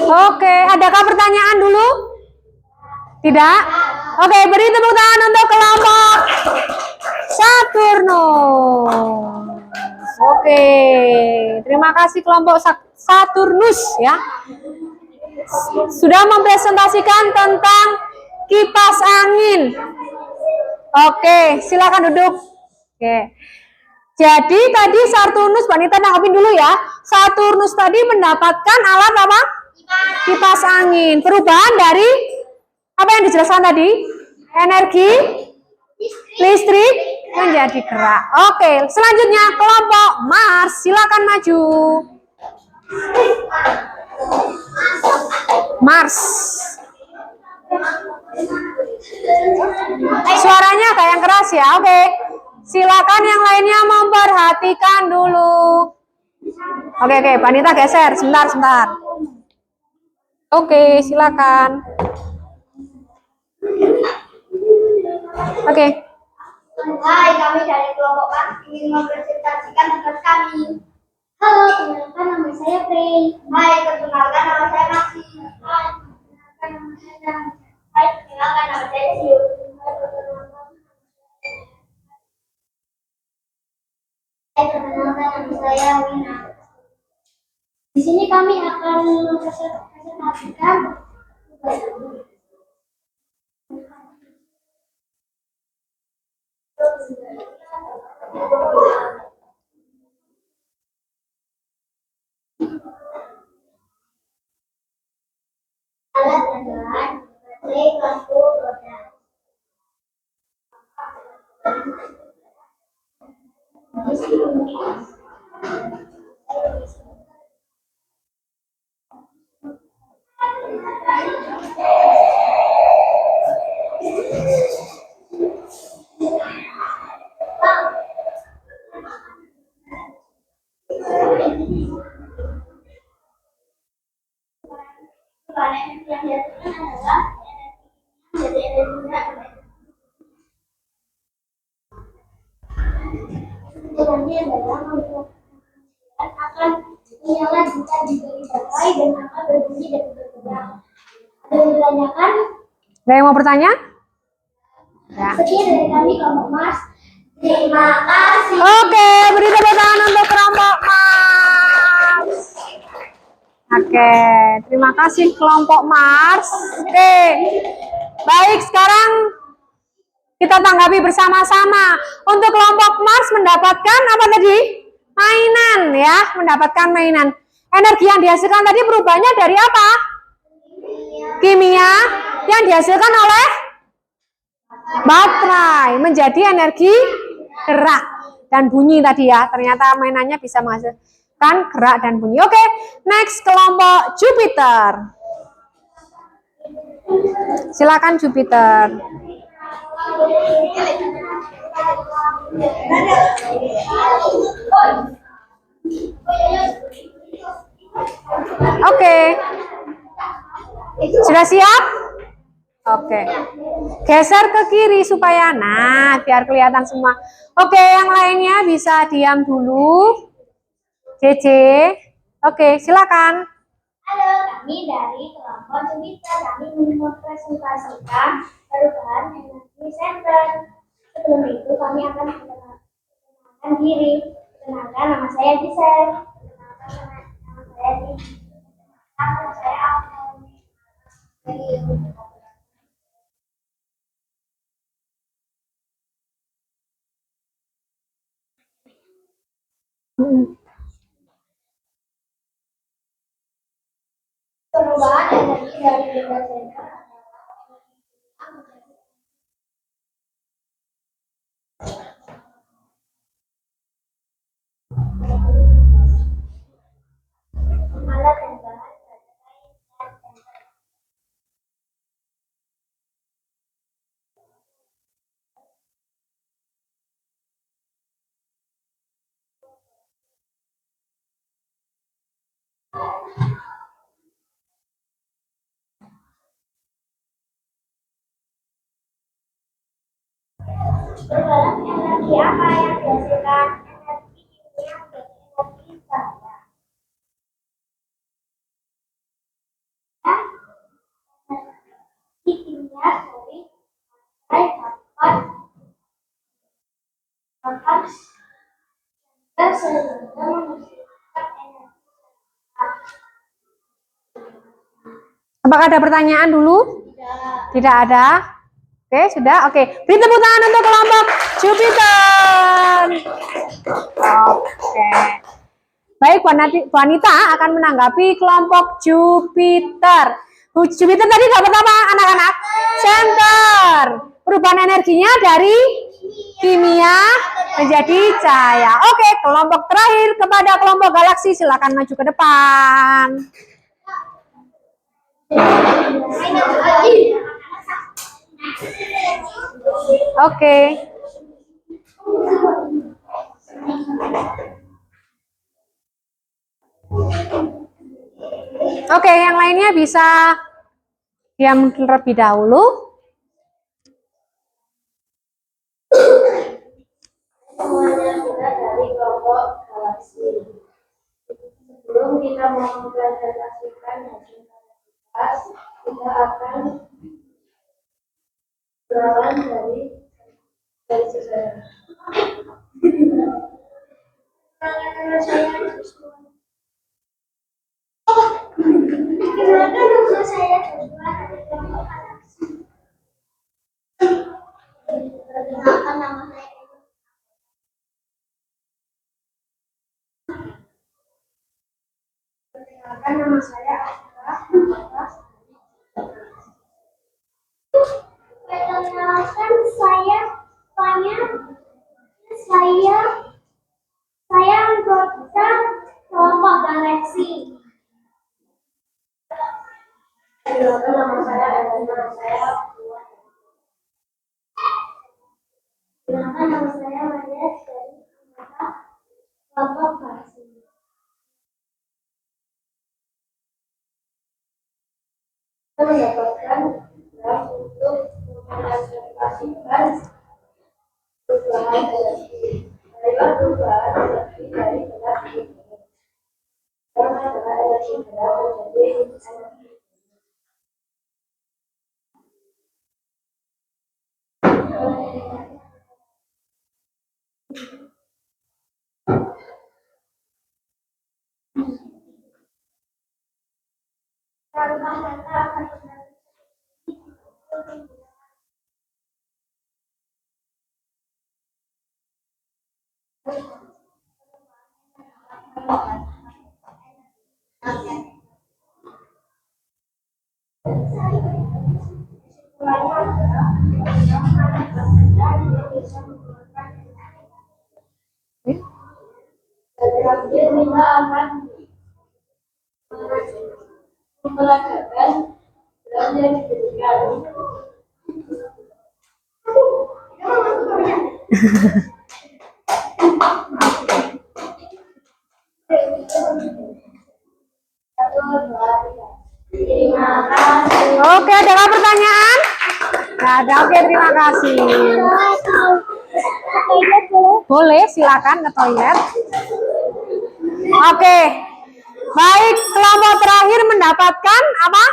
Oke, adakah pertanyaan dulu? Tidak? Oke, beri tepuk tangan untuk kelompok Saturnus. Oke, terima kasih kelompok Saturnus ya. Sudah mempresentasikan tentang kipas angin. Oke, silakan duduk. Oke. Jadi tadi Saturnus, Mbak Nita tanggapin dulu ya. Saturnus tadi mendapatkan alat apa? Kipas angin. Perubahan dari apa yang dijelaskan tadi? Energi listrik menjadi gerak. Oke, selanjutnya kelompok Mars, silakan maju. Mars. Suaranya agak yang keras ya. Oke. Silakan yang lainnya memperhatikan dulu. Oke, Mbak Nita geser sebentar. Oke, silakan. Oke. Hai, kami dari kelompok Mars ingin mempresentasikan tugas kami. Halo, perkenalkan nama saya Frey. Hai, perkenalkan nama saya Maxi. Hai, perkenalkan nama saya Siu. Perkenalkan nama saya Wina. Di sini kami akan mempresentasikan alat andalan baterai lampu roda. Yang dihasilkan adalah jadi energinya sebenarnya adalah akan menyala jika diberi baterai dan akan berbunyi dan bergerak. Ada yang ditanyakan? Ada yang mau bertanya? Ya. Sekian dari kami kelompok Mars. Terima kasih. Oke, beri tepuk tangan untuk kelompok Mars. Oke, terima kasih kelompok Mars. Oke, baik, sekarang kita tanggapi bersama-sama. Untuk kelompok Mars mendapatkan apa tadi? Mainan ya, mendapatkan mainan. Energi yang dihasilkan tadi perubahannya dari apa? Kimia yang dihasilkan oleh baterai menjadi energi gerak dan bunyi tadi ya. Ternyata mainannya bisa menghasilkan gerak dan bunyi. Oke, next kelompok Jupiter. Silakan Jupiter. Oke. Sudah siap? Oke. Geser ke kiri supaya biar kelihatan semua. Oke, yang lainnya bisa diam dulu. JJ. Oke, silakan. Halo, kami dari kelompok Jupiter. Kami mempresentasikan perubahan energi center. Sebelum itu kami akan memperkenalkan diri. Perkenalkan, nama saya Gisel. Perkenalkan, nama saya Dini. Nama saya Alfon. Perubahan energi dari data center alat dan bahan perubahan energi apa yang dihasilkan? Energi kimia menjadi energi cahaya. Energi kimia dari baterai dapat sehingga menghasilkan energi. Apakah ada pertanyaan dulu? Tidak ada. Oke, sudah. Oke, beri tepuk tangan untuk kelompok Jupiter. Oke. Baik, wanita akan menanggapi kelompok Jupiter. Jupiter tadi dapat apa, anak-anak? Center. Perubahan energinya dari kimia menjadi cahaya. Oke, kelompok terakhir kepada kelompok galaksi, silakan maju ke depan. Oke. Oke, yang lainnya bisa diam terlebih dahulu. Semuanya kita dari kelompok galaksi. Sebelum kita mempresentasikan hasil kita akan berawan dari sejarah. Nama saya Joshua. Perkenalkan nama saya Joshua dari kelompok anak. Perkenalkan nama saya Emma. Perkenalkan nama saya Asra. Perkenalkan saya Fanya. Saya anggota kelompok galaksi. Perkenalkan nama saya Elena. Perkenalkan nama saya Maria dari anggota kelompok galaksi. Kita mendapatkan draft untuk mempresentasikan perubahan energi. Perubahan energi dari berat ini. Karena adalah energi berat menjadi energi. Perubahan data akan terakhir kita akan mempelajari draft yang diberikan. Terima kasih. Oke, ada nggak pertanyaan? Nggak ada. Oke, terima kasih. Boleh, silakan ke toilet. Oke. Baik, kelompok terakhir mendapatkan apa?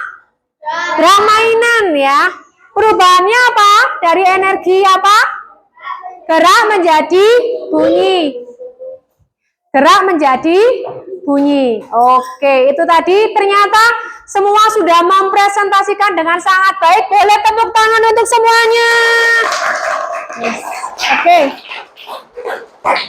Drum mainan ya. Perubahannya apa? Dari energi apa? Gerak menjadi bunyi. Gerak menjadi bunyi. Oke, itu tadi ternyata semua sudah mempresentasikan dengan sangat baik. Boleh tepuk tangan untuk semuanya. Yes. Oke.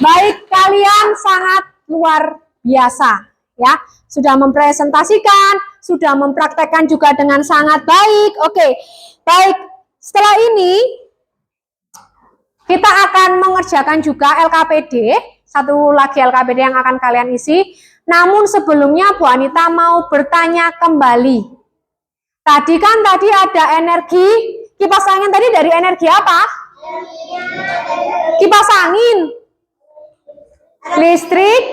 Baik, kalian sangat luar biasa ya. Sudah mempresentasikan, sudah mempraktekkan juga dengan sangat baik. Oke. Baik, setelah ini kita akan mengerjakan juga LKPD. Satu lagi LKPD yang akan kalian isi. Namun sebelumnya Bu Anita mau bertanya kembali. Tadi ada energi, kipas angin tadi dari energi apa? Kipas angin. Listrik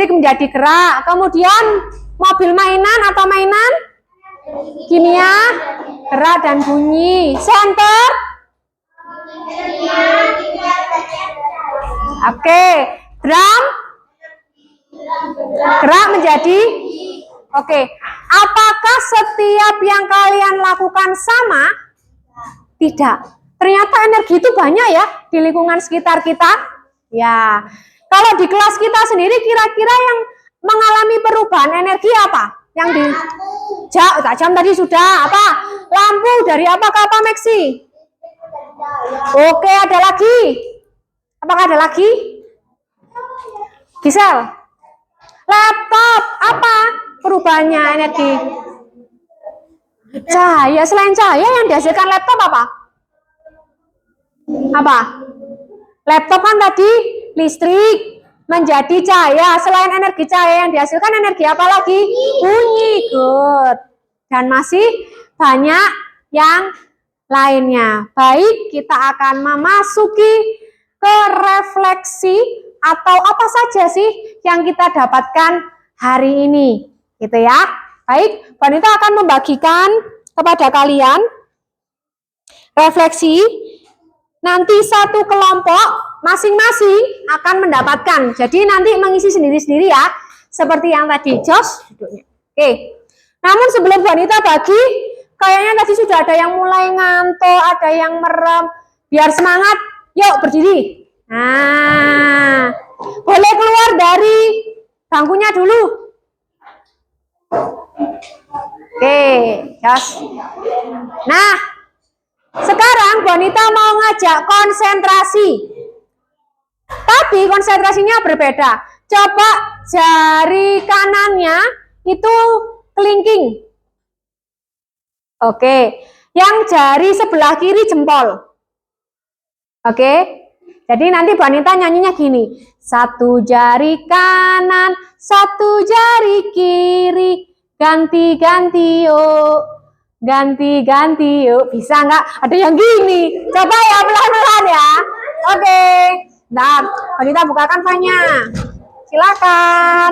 menjadi gerak. Kemudian mobil mainan atau mainan kimia, gerak dan bunyi. Senter. Oke, drum gerak menjadi. Oke, apakah setiap yang kalian lakukan sama? Tidak. Ternyata energi itu banyak ya di lingkungan sekitar kita. Ya, kalau di kelas kita sendiri kira-kira yang mengalami perubahan energi apa? Yang di jam tadi sudah apa? Lampu dari apa ke apa, Maxi? Oke, ada lagi? Apakah ada lagi? Gisel? Laptop, apa perubahannya energi? Cahaya, selain cahaya yang dihasilkan laptop apa? Apa? Laptop kan tadi listrik menjadi cahaya. Selain energi cahaya yang dihasilkan energi apa lagi? Bunyi. Good. Dan masih banyak yang lainnya. Baik, kita akan memasuki ke refleksi atau apa saja sih yang kita dapatkan hari ini. Gitu ya. Baik, Bu Anita akan membagikan kepada kalian refleksi. Nanti satu kelompok masing-masing akan mendapatkan. Jadi nanti mengisi sendiri-sendiri ya. Seperti yang tadi, Jos duduknya. Oke. Namun sebelum Bu Anita bagi, kayaknya tadi sudah ada yang mulai ngantuk, ada yang merem. Biar semangat, yuk berdiri. Nah, dari bangkunya dulu. Oke, Jos. Nah, sekarang Bonita mau ngajak konsentrasi. Tapi konsentrasinya berbeda. Coba jari kanannya itu kelingking. Oke, yang jari sebelah kiri jempol. Oke, jadi nanti Bonita nyanyinya gini. Satu jari kanan, satu jari kiri, ganti-ganti yuk, ganti-ganti yuk. Bisa nggak? Ada yang gini. Coba ya, pelan-pelan ya. Oke, nah, Bonita bukakan file-nya. Silakan.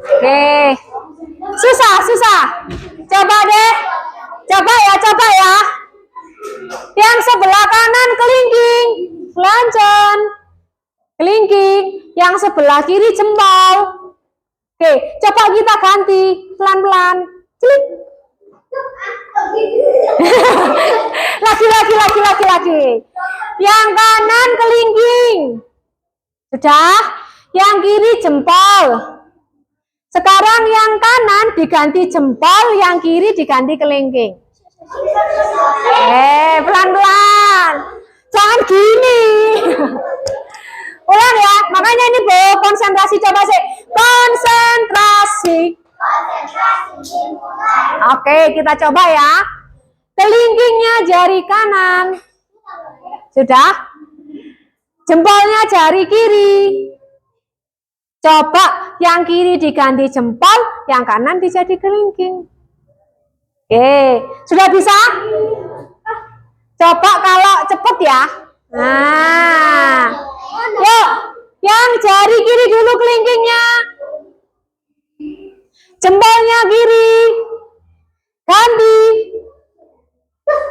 Oke, susah. Coba deh, coba ya. Yang sebelah kanan kelingking, flanken, kelingking. Yang sebelah kiri jempol. Oke, coba kita ganti pelan-pelan. Celik. Lagi. Yang kanan kelingking. Sudah? Yang kiri jempol. Sekarang yang kanan diganti jempol, yang kiri diganti kelingking. Pelan-pelan. Jangan gini. Ulang ya. Makanya ini Bu, konsentrasi coba sih. Konsentrasi. Oke, kita coba ya. Kelingkingnya jari kanan. Sudah? Jempolnya jari kiri. Coba yang kiri diganti jempol, yang kanan dijadi kelingking. Oke, sudah bisa? Coba kalau cepet ya. Nah, yuk, yang jari kiri dulu kelingkingnya. Jempolnya kiri. Ganti.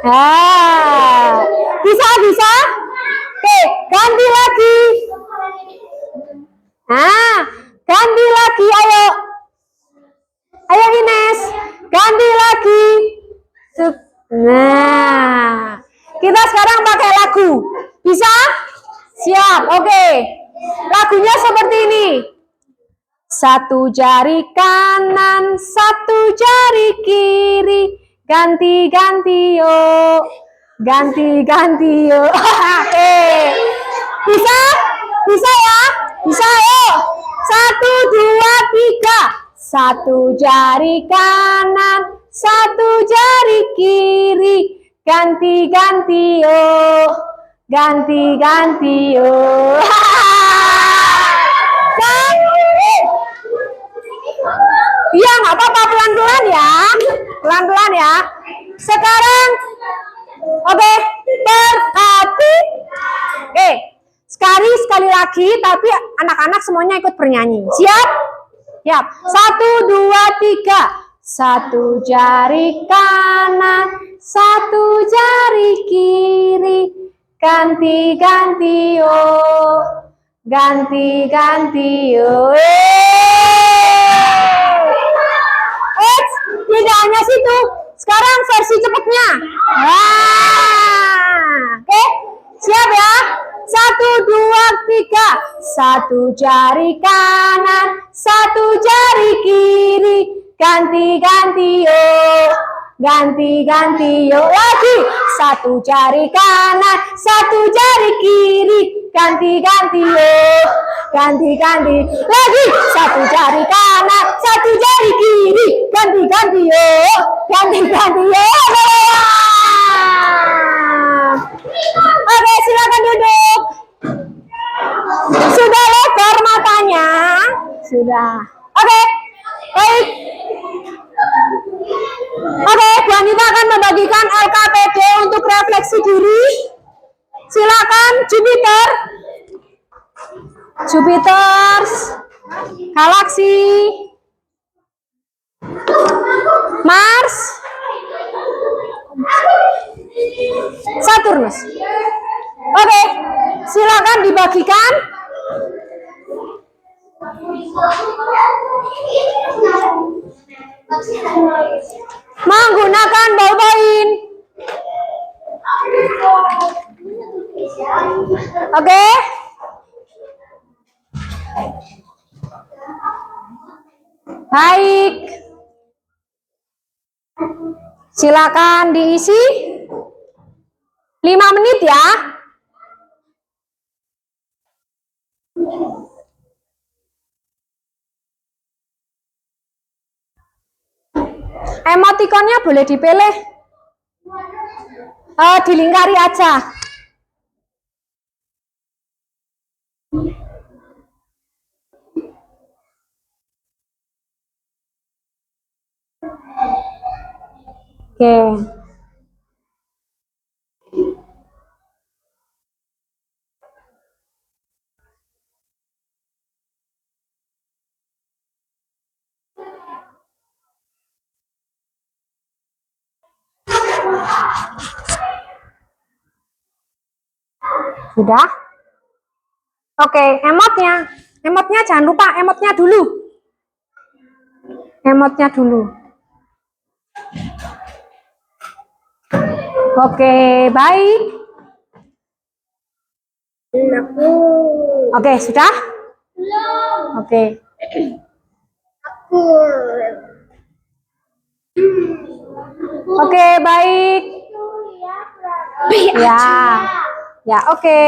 Nah, bisa? Oke, ganti lagi. Nah, ganti lagi, ayo. Ayo Ines, ganti lagi. Nah, kita sekarang pakai lagu. Bisa? Siap, oke. Lagunya seperti ini. Satu jari kanan, satu jari kiri, ganti-ganti yuk, ganti-ganti yuk. Bisa? Bisa ya? Bisa yuk. 1, 2, 3. Satu jari kanan, satu jari kiri, ganti-ganti yuk, ganti-ganti yuk. Iya, nggak apa-apa, pelan-pelan ya. Sekarang, oke, berhati. Oke, sekali lagi, tapi anak-anak semuanya ikut bernyanyi. Siap? Siap. 1, 2, 3. Satu jari kanan, satu jari kiri, ganti-ganti yuk, ganti-ganti yuk. Tidak hanya situ, sekarang versi cepatnya. Oke, siap ya? 1, 2, 3. Satu jari kanan, satu jari kiri, ganti-ganti yuk, ganti-ganti yuk. Lagi. Satu jari kanan, satu jari kiri, ganti-ganti yuk, ganti-ganti. Lagi. Satu jari kanan, satu jari kiri, ganti-ganti yuk, ganti-ganti yuk. Oke, silakan duduk. Sudah lebar matanya? Sudah. Oke, baik. Oke, Bu Anita akan membagikan LKPD untuk refleksi diri. Silakan, Jupiter. Jupiter, galaksi, Mars, Saturnus. Oke, silakan dibagikan. Menggunakan ballpoint. Oke. Baik. Silakan diisi. 5 menit ya. Emotikonnya boleh dipilih. Dilingkari aja. Oke. Sudah? Oke, emotnya jangan lupa emotnya dulu. Emotnya dulu. Oke, baik. Oke, sudah? Belum. Oke. Aku. Oke, baik. Ya. Ya, oke.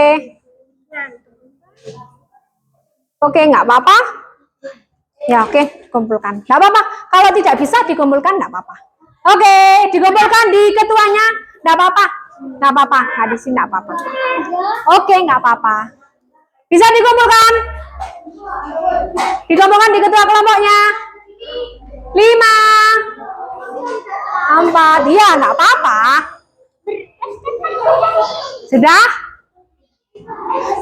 Oke, nggak apa-apa. Ya, oke, kumpulkan. Nggak apa-apa. Kalau tidak bisa dikumpulkan, nggak apa-apa. Oke, dikumpulkan di ketuanya. Nggak apa-apa. Nggak apa-apa. Nggak di sini nggak apa-apa. Oke, nggak apa-apa. Bisa dikumpulkan. Dikumpulkan di ketua kelompoknya. 5, 4. Iya, nggak apa-apa. Sudah?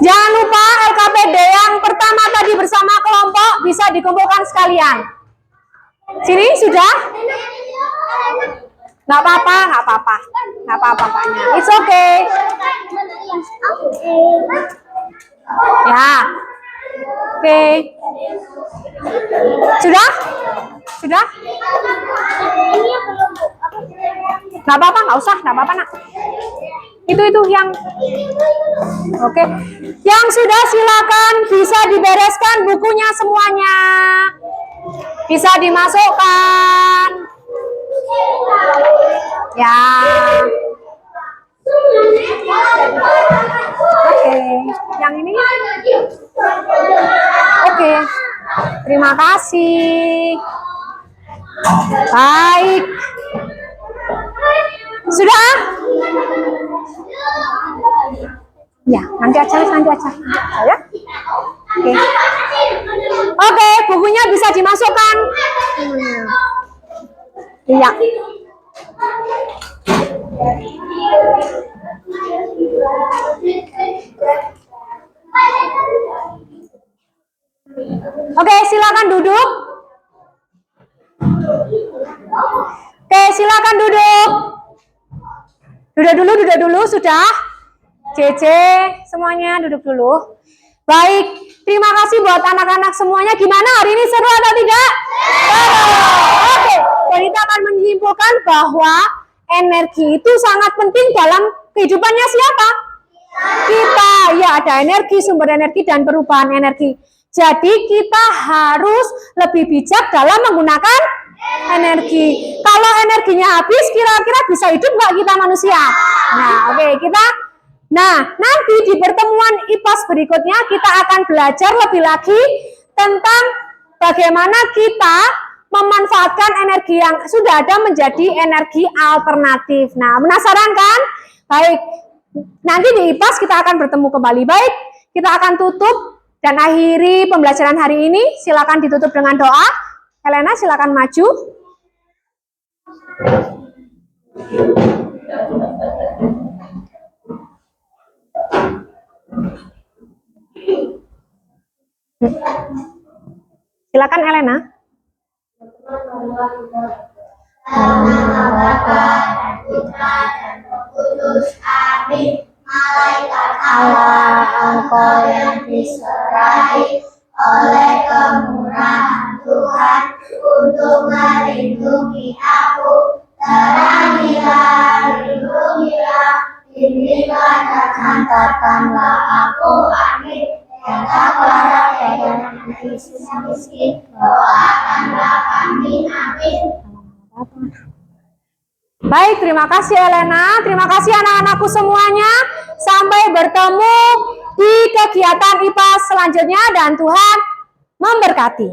Jangan lupa LKPD yang pertama tadi bersama kelompok bisa dikumpulkan sekalian. Sini, sudah? Nggak apa-apa, nggak apa-apa. Nggak apa-apa, Paknya. It's okay. Ya. Oke. Sudah? Sudah? Nggak apa-apa, nggak usah. Nggak apa-apa, nak. Itu yang oke. Yang sudah silakan bisa dibereskan bukunya semuanya. Bisa dimasukkan. Ya. Oke. Yang ini. Oke. Terima kasih. Baik. Sudah? Ya, nanti aja. Ya. Oke. Oke, bukunya bisa dimasukkan. Iya. Oke, silakan duduk. Oke, silakan duduk. Duduk dulu, sudah. CC, semuanya duduk dulu. Baik, terima kasih buat anak-anak semuanya. Gimana hari ini, seru atau tidak? Oke, dan kita akan menyimpulkan bahwa energi itu sangat penting dalam kehidupannya siapa? Kita, ya, ada energi, sumber energi, dan perubahan energi. Jadi kita harus lebih bijak dalam menggunakan energi. Kalau energinya habis, kira-kira bisa hidup nggak kita manusia? Nah, oke, nanti di pertemuan IPAS berikutnya kita akan belajar lebih lagi tentang bagaimana kita memanfaatkan energi yang sudah ada menjadi energi alternatif. Nah, penasaran kan? Baik, nanti di IPAS kita akan bertemu kembali. Baik, kita akan tutup dan akhiri pembelajaran hari ini. Silakan ditutup dengan doa. Helena, silakan maju. Silakan Helena. Malaikat Allah, Engkau yang diserahi oleh kemurahan Tuhan untuk melindungi aku. Terangilah, lindungilah, bimbinglah dan hantarkanlah aku. Amin. Dan taklah rakyat Yesus miskin, doakanlah kami, amin. Baik, terima kasih Elena, terima kasih anak-anakku semuanya. Sampai bertemu di kegiatan IPA selanjutnya dan Tuhan memberkati.